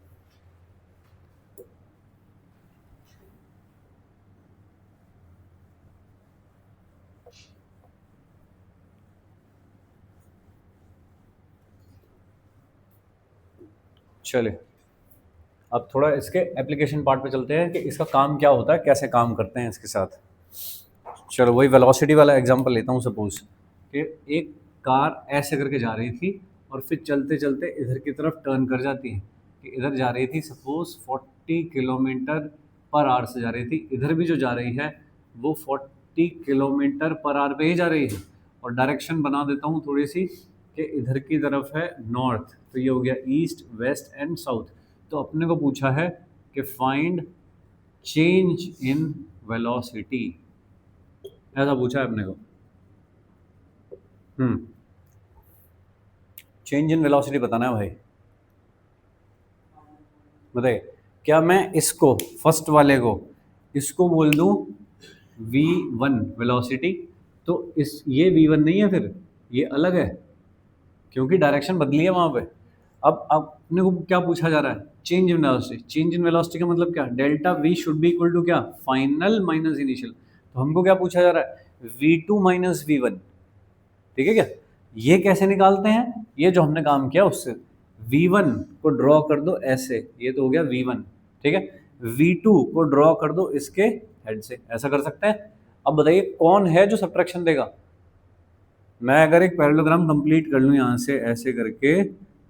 चलिए अब थोड़ा इसके एप्लीकेशन पार्ट पे चलते हैं कि इसका काम क्या होता है, कैसे काम करते हैं इसके साथ। चलो वही वेलोसिटी वाला एग्जांपल लेता हूँ। सपोज कि एक कार ऐसे करके जा रही थी और फिर चलते चलते इधर की तरफ टर्न कर जाती है, कि इधर जा रही थी सपोज 40 किलोमीटर पर आवर से जा रही थी, इधर भी जो जा रही है वो 40 किलोमीटर पर आवर पे ही जा रही है। और डायरेक्शन बना देता हूँ थोड़ी सी, कि इधर की तरफ है नॉर्थ, तो ये हो गया ईस्ट वेस्ट एंड साउथ। तो अपने को पूछा है कि फाइंड चेंज इन वेलोसिटी, ऐसा पूछा है अपने को। चेंज इन वेलोसिटी बताना है भाई। बताइए, क्या मैं इसको फर्स्ट वाले को इसको बोल दूं v1 वेलोसिटी, तो इस ये v1 नहीं है, फिर ये अलग है क्योंकि डायरेक्शन बदली है वहां पे। अब अपने को क्या पूछा जा रहा है, change in velocity. Change in velocity का मतलब क्या, delta v should be equal to क्या, फाइनल माइनस इनिशियल। तो हमको क्या पूछा जा रहा है, v2 माइनस v1। ठीक है क्या? ये कैसे निकालते हैं, ये जो हमने काम किया उससे, v1 को ड्रॉ कर दो ऐसे, ये तो हो गया v1। ठीक है, v2 को ड्रॉ कर दो इसके हेड से, ऐसा कर सकते हैं। अब बताइए कौन है जो सब्ट्रैक्शन देगा। मैं अगर एक पैरेललोग्राम कंप्लीट कर लूँ यहाँ से ऐसे करके,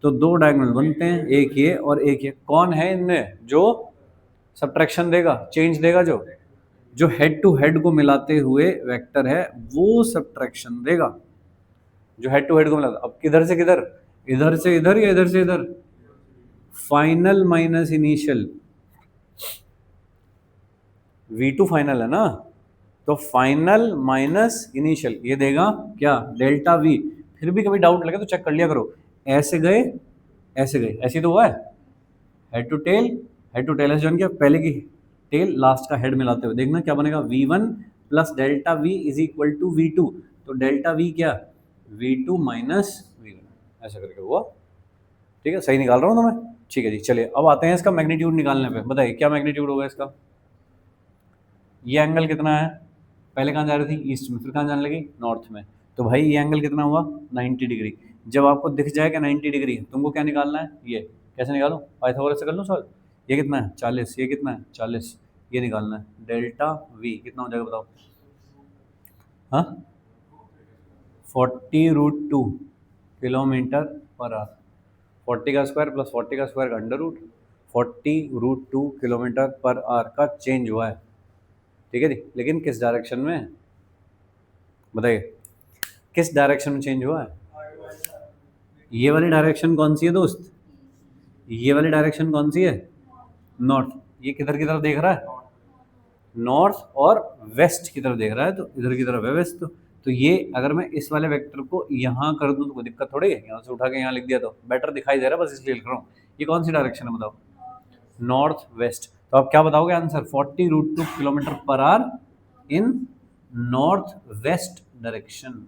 तो दो डायगोनल बनते हैं, एक ये और एक ये। कौन है इनमें जो सब्ट्रैक्शन देगा, चेंज देगा, जो हेड टू हेड को मिलाते हुए वेक्टर है वो सब्ट्रैक्शन देगा, जो हेड टू हेड को मिला। अब किधर से किधर, इधर से इधर या इधर से इधर, final minus initial. V2 final है ना, तो फाइनल माइनस इनिशियल ये देगा क्या, डेल्टा V। फिर भी कभी डाउट लगे तो चेक कर लिया करो, ऐसे गए ऐसे गए, ऐसे तो हुआ है, head to tail, head to tail ऐसे जॉइन किया, पहले की टेल लास्ट का हेड मिलाते हुए, देखना क्या बनेगा, v1 plus delta v is equal to v2। तो डेल्टा v क्या, v2 माइनस v1, ऐसा करके हुआ। ठीक है, सही निकाल रहा हूँ ना मैं। ठीक है जी, चलिए अब आते हैं इसका मैग्नीट्यूड निकालने पे। बताइए क्या मैग्नीट्यूड होगा इसका। ये एंगल कितना है, पहले कहाँ जा रही थी, ईस्ट में, फिर कहाँ जाने लगी, नॉर्थ में। तो भाई ये एंगल कितना हुआ, 90 डिग्री। जब आपको दिख जाए कि 90 डिग्री तुमको क्या निकालना है, ये कैसे निकालो, पाइथागोरस से कर लो सॉल्व। ये कितना है 40, ये कितना है 40, ये निकालना है। डेल्टा वी कितना हो जाएगा बताओ। हाँ, 40√2 किलोमीटर पर आवर। 40 का स्क्वायर प्लस 40 का स्क्वायर का under root, 40√2 kilometre per hour का चेंज हुआ है। ठीक है जी, लेकिन किस डायरेक्शन में, बताइए किस डायरेक्शन में चेंज हुआ है। ये वाली डायरेक्शन कौन सी है दोस्त, ये वाली डायरेक्शन कौन सी है, नॉर्थ। ये किधर की तरफ देख रहा है, नॉर्थ और वेस्ट की तरफ देख रहा है, तो इधर की तरफ है वेस्ट। तो ये अगर मैं इस वाले वेक्टर को यहाँ कर दूँ तो कोई दिक्कत थोड़ी है, यहाँ से उठा के यहाँ लिख दिया तो बेटर दिखाई दे रहा है, बस इसलिए लिख रहा हूँ। ये कौन सी डायरेक्शन है बताओ, नॉर्थ वेस्ट। तो आप क्या बताओगे answer, 40√2 kilometre per our in north west direction.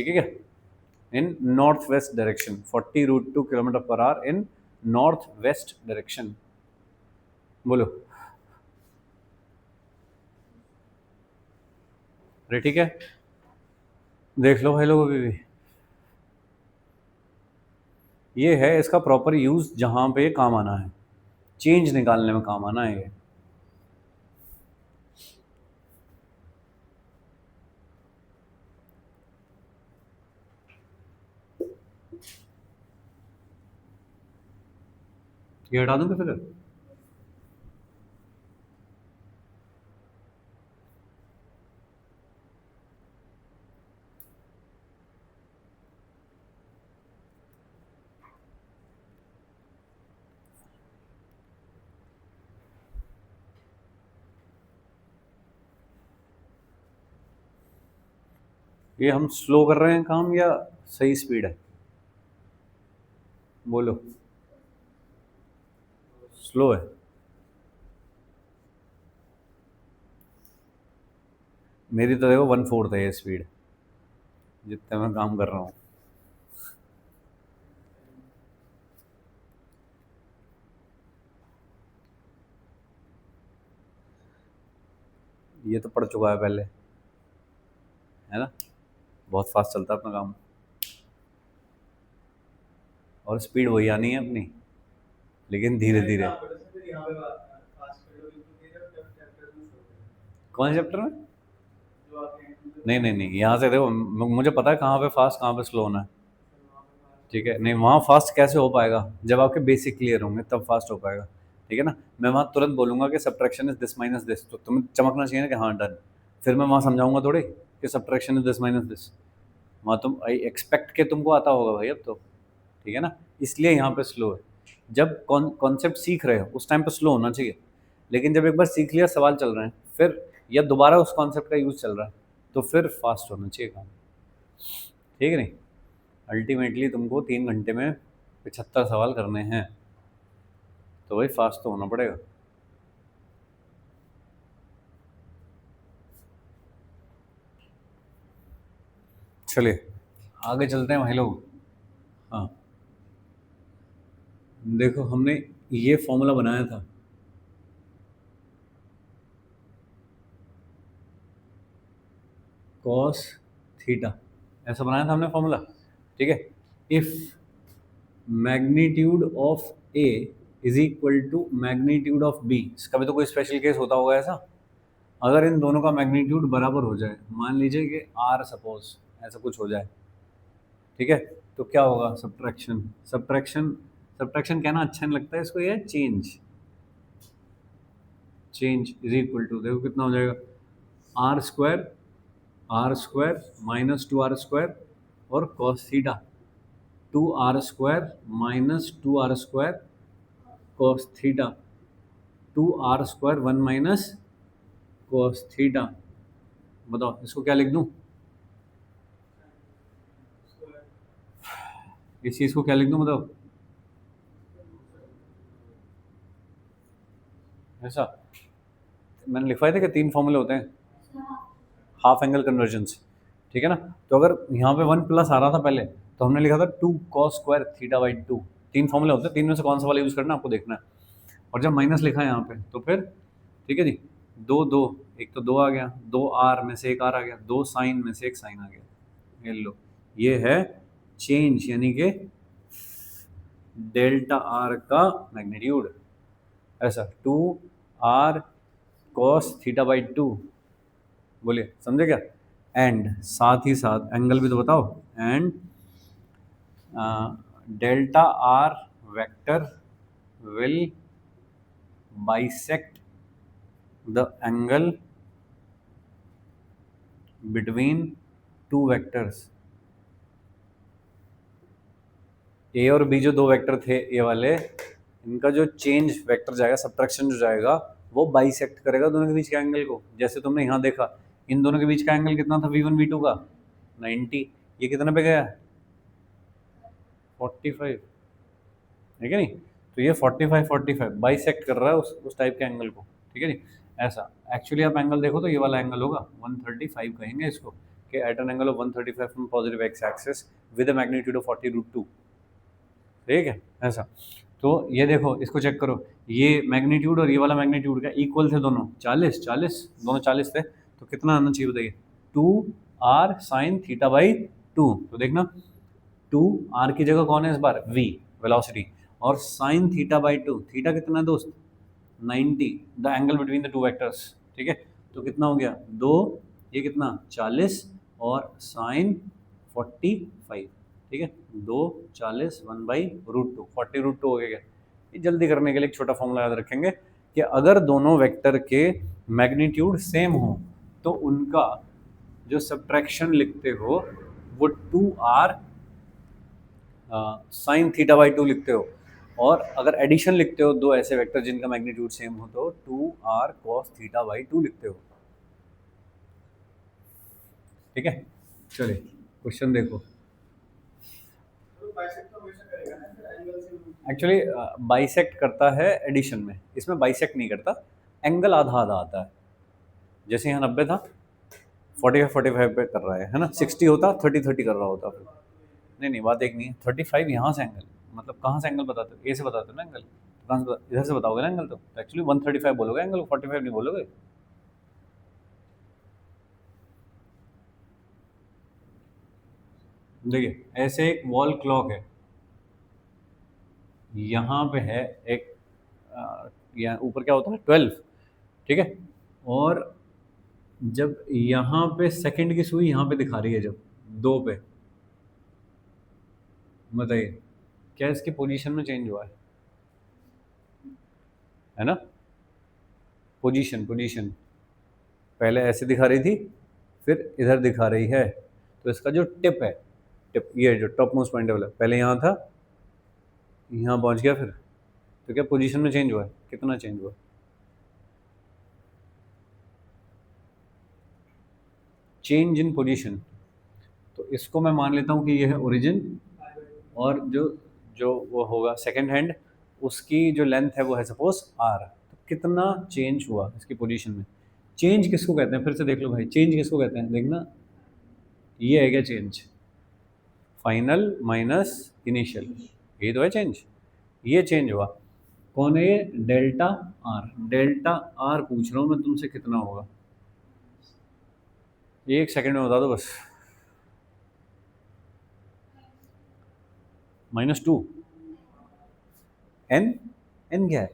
ठीक है क्या, इन नॉर्थ वेस्ट डायरेक्शन 40√2 km/h इन नॉर्थ वेस्ट डायरेक्शन। बोलो, अरे ठीक है, देख लो भाई लोग अभी भी। ये है इसका प्रॉपर यूज जहां पे काम आना है, चेंज निकालने में काम आना है ये। ये हटा दूं क्या फिर? ये हम स्लो कर रहे हैं काम या सही स्पीड है? बोलो, स्लो है। मेरी तो देखो 1/4 है ये स्पीड, जितने मैं काम कर रहा हूँ। ये तो पड़ चुका है पहले, है ना, बहुत फास्ट चलता है अपना काम, और स्पीड वही आनी है अपनी, लेकिन धीरे धीरे। कौन से चैप्टर में? नहीं नहीं नहीं, यहाँ से देखो मुझे पता है कहाँ पे फास्ट कहाँ पे स्लो होना है, ठीक है। नहीं, वहाँ फास्ट कैसे हो पाएगा, जब आपके बेसिक क्लियर होंगे तब फास्ट हो पाएगा, ठीक है ना। मैं वहाँ तुरंत बोलूंगा कि subtraction is this minus this, तो तुम्हें चमकना चाहिए ना कि हाँ डन। फिर मैं वहाँ समझाऊंगा थोड़ी कि subtraction is this minus this, वहाँ तुम आई एक्सपेक्ट के तुमको आता होगा भाई अब तो, ठीक है ना। इसलिए यहाँ पे स्लो है। जब कॉन्सेप्ट सीख रहे हो उस टाइम पे स्लो होना चाहिए, लेकिन जब एक बार सीख लिया, सवाल चल रहे हैं फिर, या दोबारा उस कॉन्सेप्ट का यूज़ चल रहा है, तो फिर फास्ट होना चाहिए काम, ठीक है नहीं। अल्टीमेटली तुमको 3 घंटे में 75 सवाल करने हैं, तो भाई फास्ट तो होना पड़ेगा। चलिए आगे चलते हैं भाई लोग। हाँ, देखो हमने ये फॉर्मूला बनाया था, कॉस थीटा, ऐसा बनाया था हमने फॉर्मूला, ठीक है। If magnitude of a is equal to magnitude of b, इसका भी तो कोई स्पेशल केस होता होगा ऐसा, अगर इन दोनों का मैग्नीट्यूड बराबर हो जाए, मान लीजिए कि आर सपोज ऐसा कुछ हो जाए, ठीक है, तो क्या होगा, सब्ट्रैक्शन सब्ट्रैक्शन सब्ट्रैक्शन कहना अच्छा नहीं लगता है इसको, ये change, change is equal to, देखो कितना हो जाएगा, आर स्क्वायर माइनस 2r² और cos theta, 2r² - 2r² cos theta, 2r² 1 minus cos theta. बताओ इसको क्या लिख दूं, इस चीज़ को क्या लिख दूं बताओ, ऐसा मैंने लिखवाया था कि 3 फॉर्मूले होते हैं हाफ एंगल कन्वर्जेंस, ठीक है ना। तो अगर यहाँ पे 1+ आ रहा था पहले, तो हमने लिखा था 2 cos² θ/2, 3 फॉर्मूले होते हैं, 3 में से कौन सा वाला यूज़ करना है आपको देखना है। और जब माइनस लिखा है यहाँ पे, तो फिर ठीक है जी, दो दो, एक तो 2 आ गया, 2r में से 1r आ गया, 2 साइन में से 1 साइन आ गया, ये लो, ये है चेंज, यानी कि डेल्टा आर का मैग्नीट्यूड, ऐसा 2r cos θ/2, बोलिए समझे क्या। एंड साथ ही साथ एंगल भी तो बताओ, and delta R vector will bisect the angle between 2 vectors. A और बी जो 2 वेक्टर थे ये वाले, इनका जो चेंज वेक्टर जाएगा, सब्ट्रैक्शन जो जाएगा, वो बाइसेक्ट करेगा दोनों के बीच के एंगल को। जैसे तुमने यहाँ देखा, इन दोनों के बीच का एंगल कितना था, V1 V2 का 90, ये कितने पे गया, 45, ठीक है नहीं। तो ये 45 बाइसेक्ट कर रहा है उस टाइप के एंगल को, ठीक है नहीं। ऐसा एक्चुअली आप एंगल देखो तो ये वाला एंगल होगा 135 कहेंगे इसको, कि at an angle of 135 from positive x axis with a magnitude of 40√2, ठीक है ऐसा। तो ये देखो, इसको चेक करो, ये मैग्नीट्यूड और ये वाला मैग्नीट्यूड का इक्वल थे दोनों, 40 दोनों 40 थे, तो कितना आना चाहिए बताइए, 2r साइन थीटा बाई 2। तो देखना 2r की जगह कौन है इस बार, v वेलोसिटी, और साइन थीटा बाई 2, थीटा कितना है दोस्त, 90, the angle between the two vectors, ठीक है। तो कितना हो गया, दो, ये कितना 40 और साइन 45, ठीक है, 2 40 1/√2, 40√2 हो गया। ये जल्दी करने के लिए एक छोटा फॉर्मूला याद रखेंगे कि अगर दोनों वेक्टर के मैग्नीट्यूड सेम हो तो उनका जो सब्ट्रैक्शन लिखते हो वो 2r साइन थीटा बाई 2 लिखते हो, और अगर एडिशन लिखते हो दो ऐसे वेक्टर जिनका मैग्नीट्यूड सेम हो तो 2r cos थीटा बाई 2 लिखते हो, ठीक है। चलिए क्वेश्चन देखो, एक्चुअली बाइसेक्ट करता है एडिशन में, इसमें बाइसेक्ट नहीं करता, एंगल आधा आधा आता है। जैसे यहाँ 90 था, 45 पे कर रहा है ना, 60 होता 30 कर रहा होता फिर। नहीं बात एक नहीं है, 35 यहाँ से एंगल, मतलब कहाँ से एंगल बताते हो, ए से बताते हो ना एंगल, कहाँ से इधर से बताओगे ना एंगल, तो एक्चुअली 135 बोलोगे एंगल, 45 नहीं बोलोगे। देखिए ऐसे एक वॉल क्लॉक है, यहाँ पे है एक, यहाँ ऊपर क्या होता है 12, ठीक है, और जब यहाँ पे सेकंड की सुई यहाँ पे दिखा रही है, जब 2 पे, बताइए क्या इसकी पोजीशन में चेंज हुआ है ना, पोजीशन पहले ऐसे दिखा रही थी, फिर इधर दिखा रही है, तो इसका जो टिप है, टिप ये जो टॉप मोस्ट पॉइंट वाला, पहले यहाँ था, यहाँ पहुँच गया, फिर तो क्या पोजीशन में चेंज हुआ है, कितना चेंज हुआ, चेंज इन पोजीशन। तो इसको मैं मान लेता हूँ कि ये है ओरिजिन, और जो जो वो होगा सेकंड हैंड, उसकी जो लेंथ है वो है सपोज r, तो कितना चेंज हुआ इसकी पोजीशन में। चेंज किसको कहते हैं, फिर से देख लो भाई, चेंज किसको कहते हैं, देखना ये है क्या चेंज, फाइनल माइनस इनिशियल, ये तो है चेंज, ये चेंज हुआ, कौन है ये, डेल्टा आर पूछ रहा हूँ मैं तुमसे कितना होगा, ये 1 सेकंड में बता दो बस, -2, एन क्या है,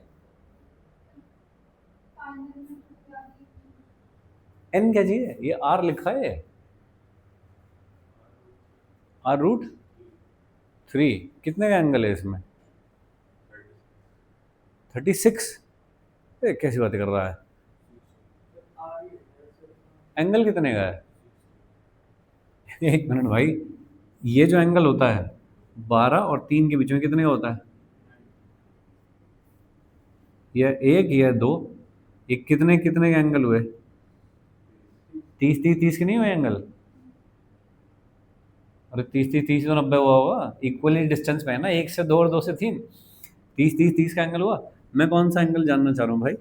एन क्या चीज है, ये आर लिखा है, r√3, कितने का एंगल है इसमें, 36, कैसी बातें कर रहा है, एंगल कितने का है, एक मिनट भाई, ये जो एंगल होता है 12 और 3 के बीच में कितने का होता है, यह 1 यह 2, ये कितने कितने के एंगल हुए, 30 के नहीं हुए एंगल, अरे 30 तो 90 हुआ होगा, इक्वली डिस्टेंस में है ना, 1 से 2 और 2 से 3, 30 का एंगल हुआ। मैं कौन सा एंगल जानना चाह रहा हूँ भाई,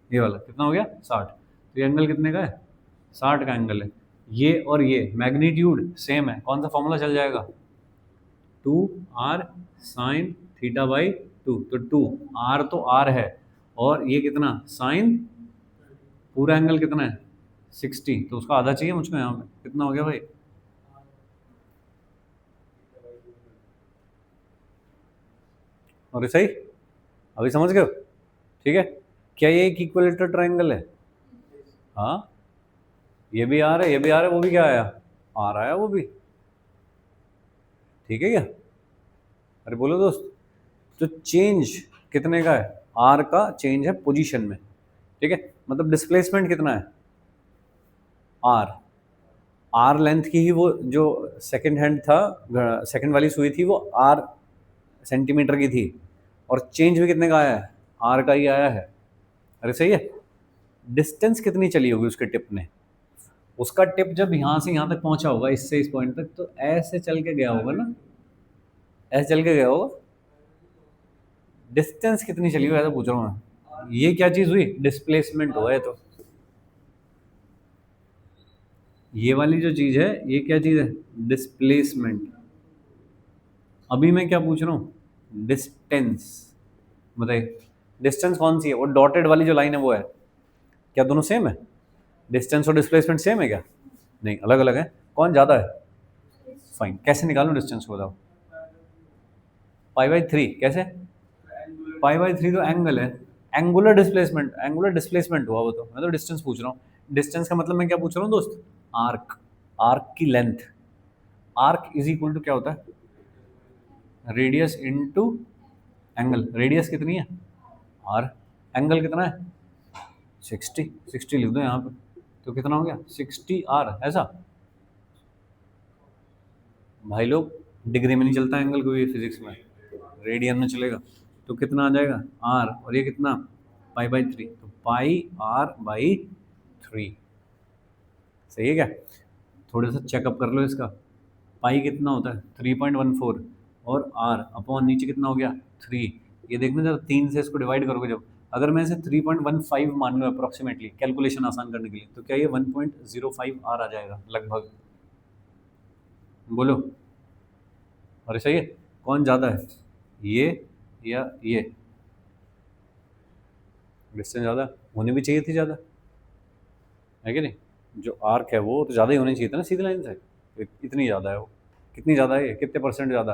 ये वाला कितना हो गया 60, तो ये एंगल कितने का है, 60 का एंगल है, ये और ये मैग्नीट्यूड सेम है, कौन सा फॉर्मूला चल जाएगा, 2r साइन थीटा बाई 2, तो 2r तो r है, और ये कितना साइन, पूरा एंगल कितना है 60, तो उसका आधा चाहिए मुझको यहाँ पे, कितना हो गया भाई, और सही, अभी समझ गए हो, ठीक है। क्या ये एक इक्विलेटरल ट्रायंगल है, हाँ, ये भी आ रहा है, ये भी आ रहा है, वो भी क्या आया, आ रहा है वो भी, ठीक है क्या, अरे बोलो दोस्त, तो चेंज कितने का है, आर का चेंज है पोजीशन में, ठीक है, मतलब डिस्प्लेसमेंट कितना है, आर लेंथ की ही, वो जो सेकंड हैंड था, सेकंड वाली सुई थी वो आर सेंटीमीटर की थी, और चेंज भी कितने का आया है, आर का ही आया है, अरे सही है। डिस्टेंस कितनी चली होगी उसके टिप ने, उसका टिप जब यहाँ से यहाँ तक पहुँचा होगा, इससे इस पॉइंट तक, तो ऐसे चल के गया होगा ना, ऐसे चल के गया होगा, डिस्टेंस कितनी चली हो, ऐसा पूछ रहा हूँ मैं, ये क्या चीज़ हुई, डिस्प्लेसमेंट हुआ है, तो ये वाली जो चीज़ है ये क्या चीज़ है? डिस्प्लेसमेंट। अभी मैं क्या पूछ रहा हूँ? डिस्टेंस। बताइए डिस्टेंस कौन सी है? वो डॉटेड वाली जो लाइन है वो है। क्या दोनों सेम है? डिस्टेंस और डिस्प्लेसमेंट सेम है क्या? नहीं, अलग अलग है। कौन ज़्यादा है? फाइन। कैसे निकालूं डिस्टेंस को बताओ? पाई/3 कैसे? पाई/3 तो एंगल है। एंगुलर डिस्प्लेसमेंट हुआ वो तो। मैं तो डिस्टेंस पूछ रहा हूँ। डिस्टेंस का मतलब मैं क्या पूछ रहा हूँ दोस्त? आर्क। आर्क की length. Arc is equal to क्या होता है? Radius into angle. रेडियस कितनी है? आर। एंगल कितना है? 60। 60 लिख दो यहाँ पे। तो कितना हो गया? 60 आर। ऐसा भाई लोग, डिग्री में नहीं चलता एंगल को, ये फिजिक्स में रेडियन में चलेगा। तो कितना आ जाएगा? आर। और ये कितना? पाई/3। तो पाई/r/3। सही है क्या? थोड़ा सा चेकअप कर लो इसका। पाई कितना होता है? 3.14। और आर अपॉन नीचे कितना हो गया? 3। ये देखना जरा, 3 से इसको डिवाइड करोगे जब, अगर मैं इसे 3.15 मान लूँ अप्रोक्सीमेटली कैलकुलेशन आसान करने के लिए, तो क्या ये 1.05 आर आ जाएगा लगभग? बोलो। और सही है। कौन ज़्यादा है, ये या ये? डिस्टेंस ज़्यादा होनी भी चाहिए थी, ज़्यादा है कि नहीं? जो आर्क है वो तो ज़्यादा ही होनी चाहिए था ना सीधी लाइन से। इतनी ज़्यादा है वो। कितनी ज़्यादा है ये? कितने परसेंट ज़्यादा?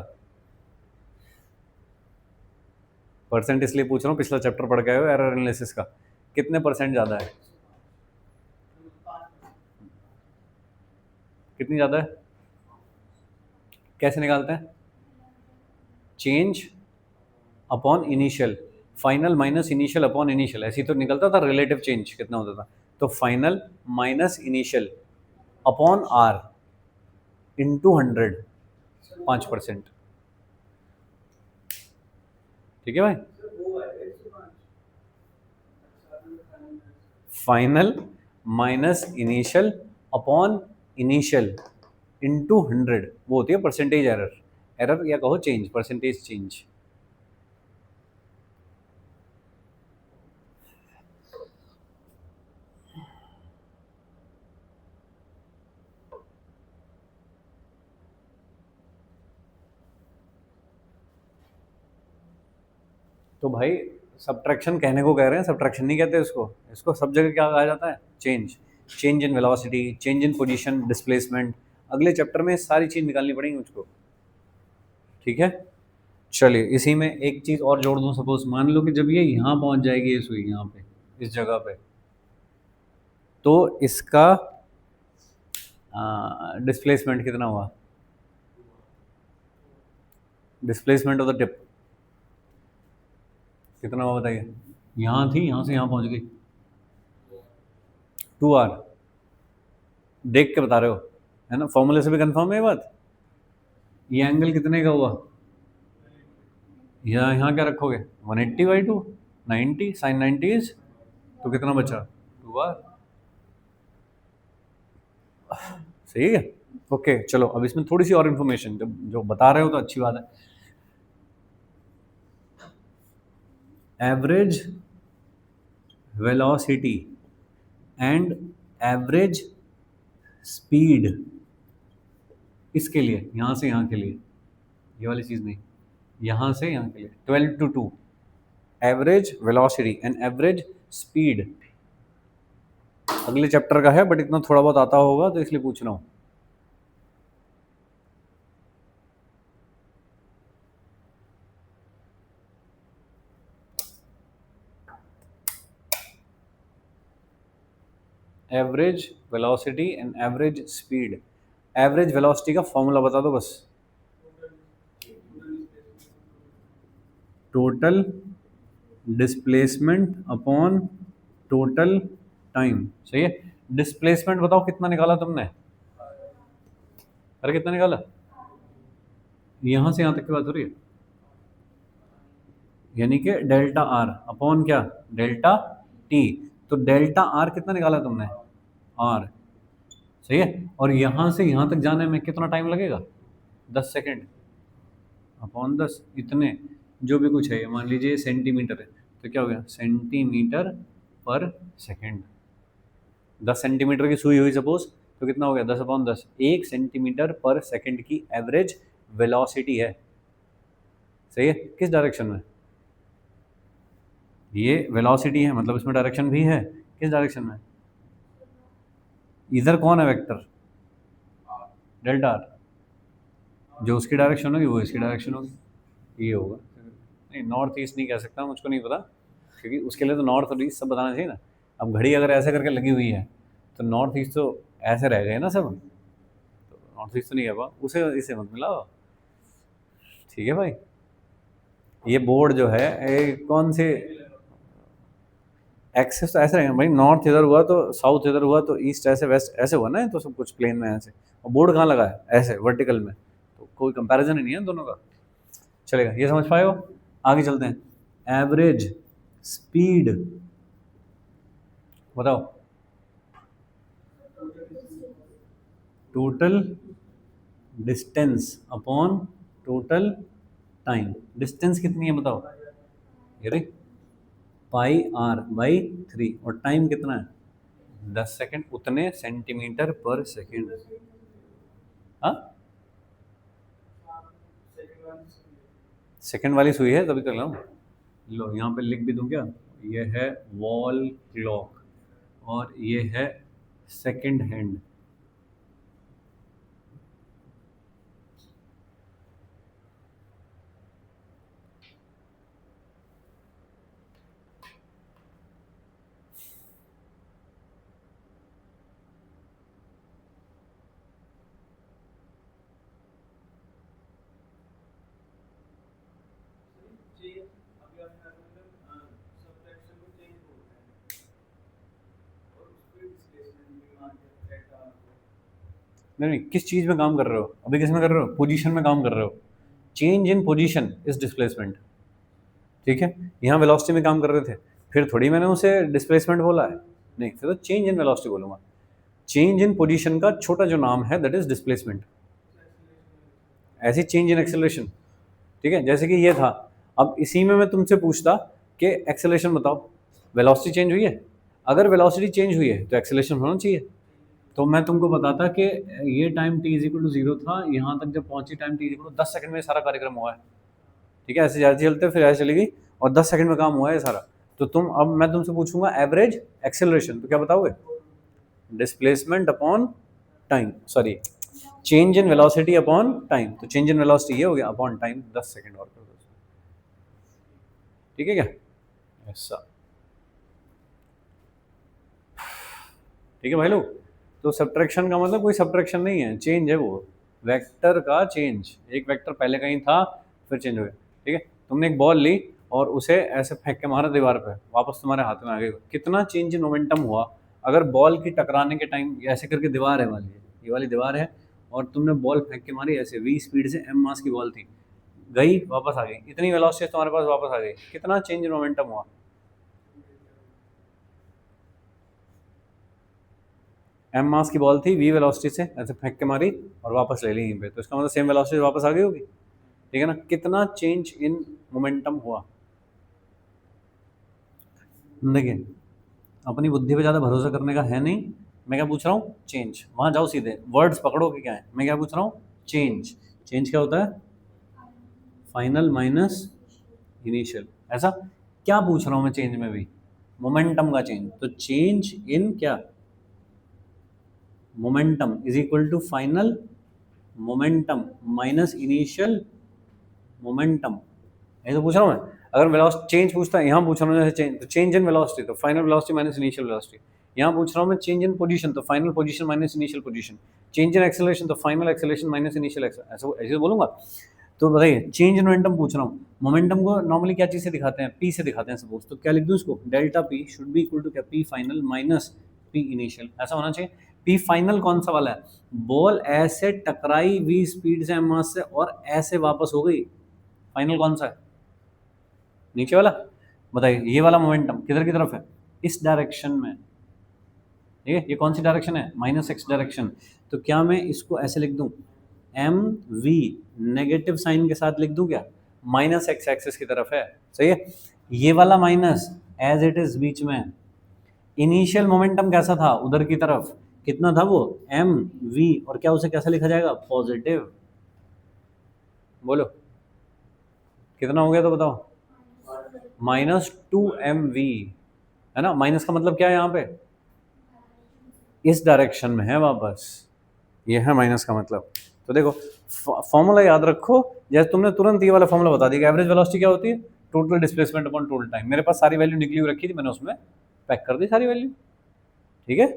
परसेंट इसलिए पूछ रहा हूँ, पिछला चैप्टर पढ़ के आए हो एरर एनालिसिस का। कितने परसेंट ज़्यादा है? कितनी ज़्यादा है? कैसे निकालते हैं? Change upon initial. Final minus initial upon initial, ऐसे ही तो निकलता था। रिलेटिव चेंज कितना होता था? तो final minus initial upon r into 100, 5%। ठीक है भाई। Final minus initial upon initial into 100, वो होती है परसेंटेज एरर। एरर या कहो चेंज, परसेंटेज चेंज। तो भाई सब्ट्रैक्शन कहने को कह रहे हैं, सब्ट्रैक्शन नहीं कहते इसको। इसको सब जगह क्या कहा जाता है? Change. Change in velocity, change in position, displacement. अगले चैप्टर में सारी चीज़ निकालनी पड़ेगी मुझको। ठीक है। चलिए इसी में एक चीज़ और जोड़ दूं। सपोज मान लो कि जब ये यहाँ पहुँच जाएगी, ये सुई यहाँ पे, इस जगह पे, तो इसका डिस्प्लेसमेंट कितना हुआ? डिस्प्लेसमेंट ऑफ द टिप कितना हुआ बताइए? यहाँ थी, यहाँ से यहाँ पहुँच गई, 2r। देख के बता रहे हो, है ना? फॉर्मूले से भी कंफर्म है ये बात। ये एंगल कितने का हुआ? यहाँ क्या रखोगे? 180/2, 90 साइन 90 इज, तो कितना बचा? 2r। सही है। ओके चलो, अब इसमें थोड़ी सी और इन्फॉर्मेशन, जब जो बता रहे हो तो अच्छी बात है। Average velocity and average speed, इसके लिए, यहाँ से यहाँ के लिए, ये वाली चीज़ नहीं, यहाँ से यहाँ के लिए 12:2। Average velocity and average speed अगले चैप्टर का है, बट इतना थोड़ा बहुत आता होगा तो इसलिए पूछ रहा हूँ। Average velocity and average speed. Average velocity का फॉर्मूला बता दो बस। Total displacement upon total time. सही है। डिस्प्लेसमेंट बताओ कितना निकाला तुमने? अरे कितना निकाला? यहाँ से यहाँ तक की बात हो रही है, यानी कि डेल्टा आर अपॉन क्या? Delta T. तो डेल्टा आर कितना निकाला तुमने? आर। सही है। और यहाँ से यहाँ तक जाने में कितना टाइम लगेगा? 10 सेकेंड अपॉन 10, इतने जो भी कुछ है, ये मान लीजिए सेंटीमीटर है, तो क्या हो गया? सेंटीमीटर पर सेकेंड। 10 सेंटीमीटर की सुई हुई सपोज, तो कितना हो गया 10/10। 1 सेंटीमीटर/सेकंड की एवरेज वेलोसिटी है। सही है। किस डायरेक्शन में? ये वेलोसिटी है, मतलब इसमें डायरेक्शन भी है। किस डायरेक्शन में? इधर कौन है वेक्टर? Delta R. जो उसकी डायरेक्शन होगी वो इसकी डायरेक्शन होगी, ये होगा। नहीं, नॉर्थ ईस्ट नहीं कह सकता, मुझको नहीं पता, क्योंकि उसके लिए तो नॉर्थ और ईस्ट सब बताना चाहिए ना। अब घड़ी अगर ऐसे करके लगी हुई है तो नॉर्थ ईस्ट तो ऐसे रह गए ना सब, तो नॉर्थ ईस्ट तो नहीं कह पा, उसे इसे मत मिलाओ। ठीक है भाई। ये बोर्ड जो है कौन से एक्सेस तो ऐसे रहेंगे भाई, नॉर्थ इधर हुआ तो साउथ इधर हुआ तो ईस्ट ऐसे वेस्ट ऐसे हुआ ना, तो सब कुछ प्लेन में ऐसे। और बोर्ड कहाँ लगा है? ऐसे वर्टिकल में, तो कोई कंपैरिजन ही नहीं है दोनों का। चलेगा, ये समझ पाए हो? आगे चलते हैं। एवरेज स्पीड बताओ। Total distance upon total time. Distance कितनी है बताओ? ये रे πr/3, और टाइम कितना है? 10 सेकंड, उतने सेंटीमीटर/सेकंड। हाँ, सेकंड वाली सुई है तभी कर रहा हूँ। लो यहाँ पे लिख भी दूँ क्या? ये है वॉल क्लॉक और ये है सेकंड हैंड। नहीं, किस चीज़ में काम कर रहे हो अभी? किस में कर रहे हो? पोजीशन में काम कर रहे हो। Change in position is displacement. ठीक है, यहाँ वेलोसिटी में काम कर रहे थे, फिर थोड़ी मैंने उसे डिस्प्लेसमेंट बोला है। नहीं, फिर तो चेंज इन वेलोसिटी बोलूंगा। चेंज इन पोजीशन का छोटा जो नाम है दैट इज डिस्प्लेसमेंट। ऐसी चेंज इन एक्सेलरेशन। ठीक है, जैसे कि ये था, अब इसी में मैं तुमसे पूछता कि एक्सेलरेशन बताओ, वेलोसिटी चेंज हुई है? अगर वेलोसिटी चेंज हुई है तो एक्सेलरेशन होना चाहिए। तो मैं तुमको बताता कि ये टाइम t = 0 था, यहाँ तक जब पहुंची टाइम t = 10 सेकंड में सारा कार्यक्रम हुआ है। ठीक है, ऐसे जाते चलते फिर ऐसे चली गई और 10 सेकंड में काम हुआ है सारा। तो तुम, अब मैं तुमसे पूछूंगा एवरेज एक्सेलरेशन, तो क्या बताओगे? Displacement upon time, sorry change in velocity upon time. तो चेंज इन वेलोसिटी ये हो गया अपॉन टाइम, 10 सेकंड और कर दो। ठीक है क्या? ऐसा। ठीक है भाई लोग, तो सब्ट्रैक्शन का मतलब कोई सब्ट्रैक्शन नहीं है, चेंज है वो, वेक्टर का चेंज। एक वेक्टर पहले कहीं था फिर चेंज हो गया। ठीक है, तुमने एक बॉल ली और उसे ऐसे फेंक के मारा दीवार पे, वापस तुम्हारे हाथ में आ गई, कितना चेंज इन मोमेंटम हुआ? अगर बॉल की टकराने के टाइम ऐसे करके दीवार है वाली, ये वाली दीवार है, और तुमने बॉल फेंक के मारी ऐसे v स्पीड से, m मास की बॉल थी, गई वापस आ गई, इतनी वेलोसिटी तुम्हारे पास वापस आ गई, कितना चेंज इन मोमेंटम हुआ? m मास की बॉल थी, v वेलोसिटी से ऐसे फेंक के मारी और वापस ले ली यहीं पे, तो इसका मतलब सेम वेलोसिटी वापस आ गई होगी। ठीक है ना? कितना चेंज इन मोमेंटम हुआ? देखिए, अपनी बुद्धि पे ज़्यादा भरोसा करने का है नहीं। मैं क्या पूछ रहा हूँ? चेंज। वहाँ जाओ सीधे, वर्ड्स पकड़ो कि क्या है। मैं क्या पूछ रहा हूँ? चेंज। चेंज क्या होता है? Final minus initial. ऐसा क्या पूछ रहा हूँ मैं चेंज में भी? मोमेंटम का चेंज। तो चेंज इन क्या? Momentum is equal to final momentum minus initial momentum. ये तो पूछ रहा हूँ मैं। अगर वेलोसिटी चेंज पूछता है, यहाँ पूछ रहा हूँ जैसे चेंज, तो चेंज इन वेलोसिटी तो final velocity minus initial velocity. यहाँ पूछ रहा हूँ मैं चेंज इन पोजीशन, तो final position minus initial position. Change in acceleration तो final acceleration minus initial acceleration. ऐसे बोलूँगा। तो बताइए, चेंज इन मोमेंटम पूछ रहा हूँ। मोमेंटम को नॉर्मली क्या चीज़ से दिखाते हैं? पी से दिखाते हैं सपोज, तो क्या लिख दूँ इसको? Delta P should be equal to क्या? P final minus P initial. ऐसा होना चाहिए। पी फाइनल कौन सा वाला है? बॉल ऐसे टकराई v स्पीड से m मास से और ऐसे वापस हो गई, फाइनल कौन सा है? नीचे वाला। बताइए, ये वाला मोमेंटम किधर की तरफ है? इस डायरेक्शन में। ठीक है, ये कौन सी डायरेक्शन है? -x direction. तो क्या मैं इसको ऐसे लिख दूं? एम वी नेगेटिव साइन के साथ लिख दूं क्या? -x एक्सिस की तरफ है। सही है। ये वाला माइनस एज इट इज बीच में। इनिशियल मोमेंटम कैसा था? उधर की तरफ, कितना था वो एम वी, और क्या उसे कैसे लिखा जाएगा पॉजिटिव। बोलो कितना हो गया तो बताओ, -2mv, है ना। माइनस का मतलब क्या है यहाँ पे, इस डायरेक्शन में है वापस, ये है माइनस का मतलब। तो देखो फॉर्मूला याद रखो, जैसे तुमने तुरंत ये वाला फॉर्मूला बता दिया कि एवरेज वेलोसिटी क्या होती है, total displacement upon total time. मेरे पास सारी वैल्यू निकली हुई रखी थी, मैंने उसमें पैक कर दी सारी वैल्यू, ठीक है।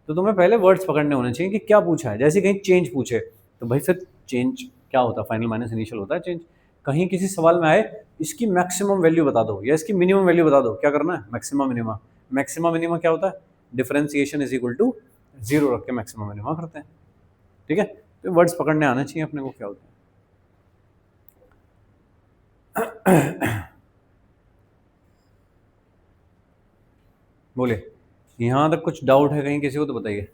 तो तुम्हें पहले वर्ड्स पकड़ने होने चाहिए कि क्या पूछा है। जैसे कहीं चेंज पूछे तो भाई फिर चेंज क्या होता है, फाइनल माइनस इनिशियल होता है चेंज। कहीं किसी सवाल में आए इसकी मैक्सिमम वैल्यू बता दो या इसकी मिनिमम वैल्यू बता दो, क्या करना है मैक्सिमम मिनिमा। मैक्सिमम मिनिमा क्या होता है, डिफरेंशिएशन इज इक्वल टू 0 रख के मैक्सिमम मिनिमा करते हैं, ठीक है। तो वर्ड्स पकड़ने आने चाहिए अपने को क्या होता है। बोले यहाँ तक कुछ डाउट है कहीं किसी को तो बताइए।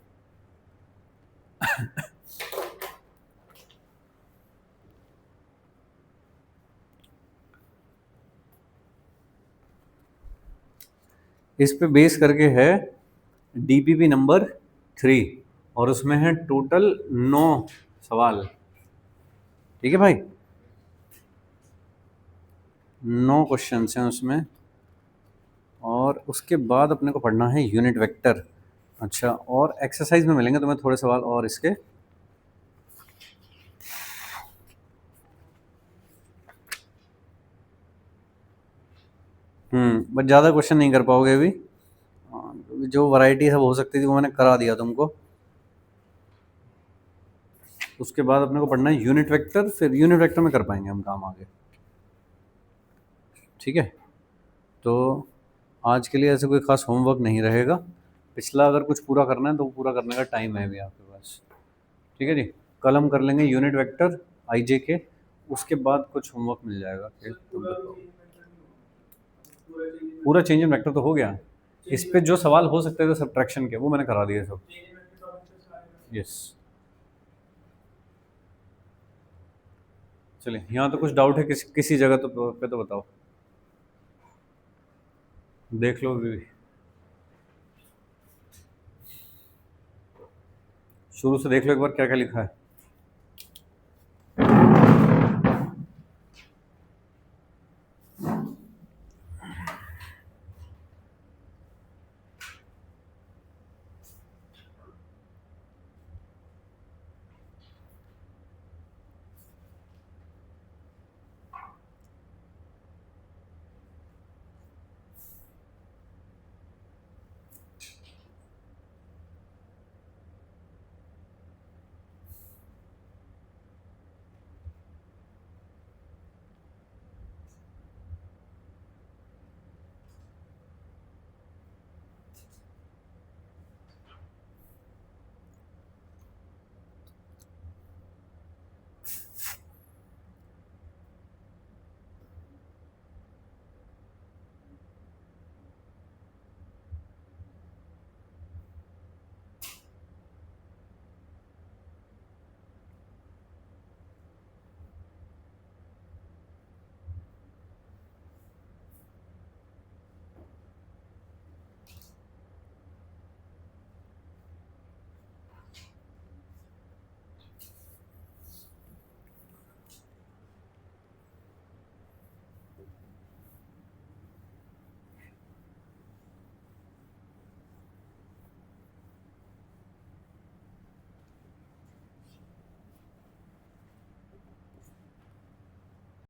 इस पे बेस करके है डीपीपी नंबर 3 और उसमें है टोटल 9 सवाल, ठीक है भाई, 9 क्वेश्चन हैं उसमें। और उसके बाद अपने को पढ़ना है यूनिट वेक्टर। अच्छा, और एक्सरसाइज में मिलेंगे तुम्हें थोड़े सवाल और इसके। बट ज़्यादा क्वेश्चन नहीं कर पाओगे अभी, जो वैरायटी सब हो सकती थी वो मैंने करा दिया तुमको। उसके बाद अपने को पढ़ना है यूनिट वेक्टर, फिर यूनिट वेक्टर में कर पाएंगे हम काम आगे, ठीक है। तो आज के लिए ऐसे कोई खास होमवर्क नहीं रहेगा। पिछला अगर कुछ पूरा करना है तो पूरा करने का टाइम है अभी आपके पास, ठीक है जी। कल हम कर लेंगे यूनिट वेक्टर आईजे के, उसके बाद कुछ होमवर्क मिल जाएगा फिर तुम बताओ। पूरा चेंज इन वेक्टर तो हो गया, इस पे जो सवाल हो सकते थे सब्ट्रैक्शन के वो मैंने करा दिए सब। यस, चलिए यहाँ तो कुछ डाउट है किसी जगह तो पे तो बताओ, देख लो भी, शुरू से देख लो एक बार क्या क्या लिखा है।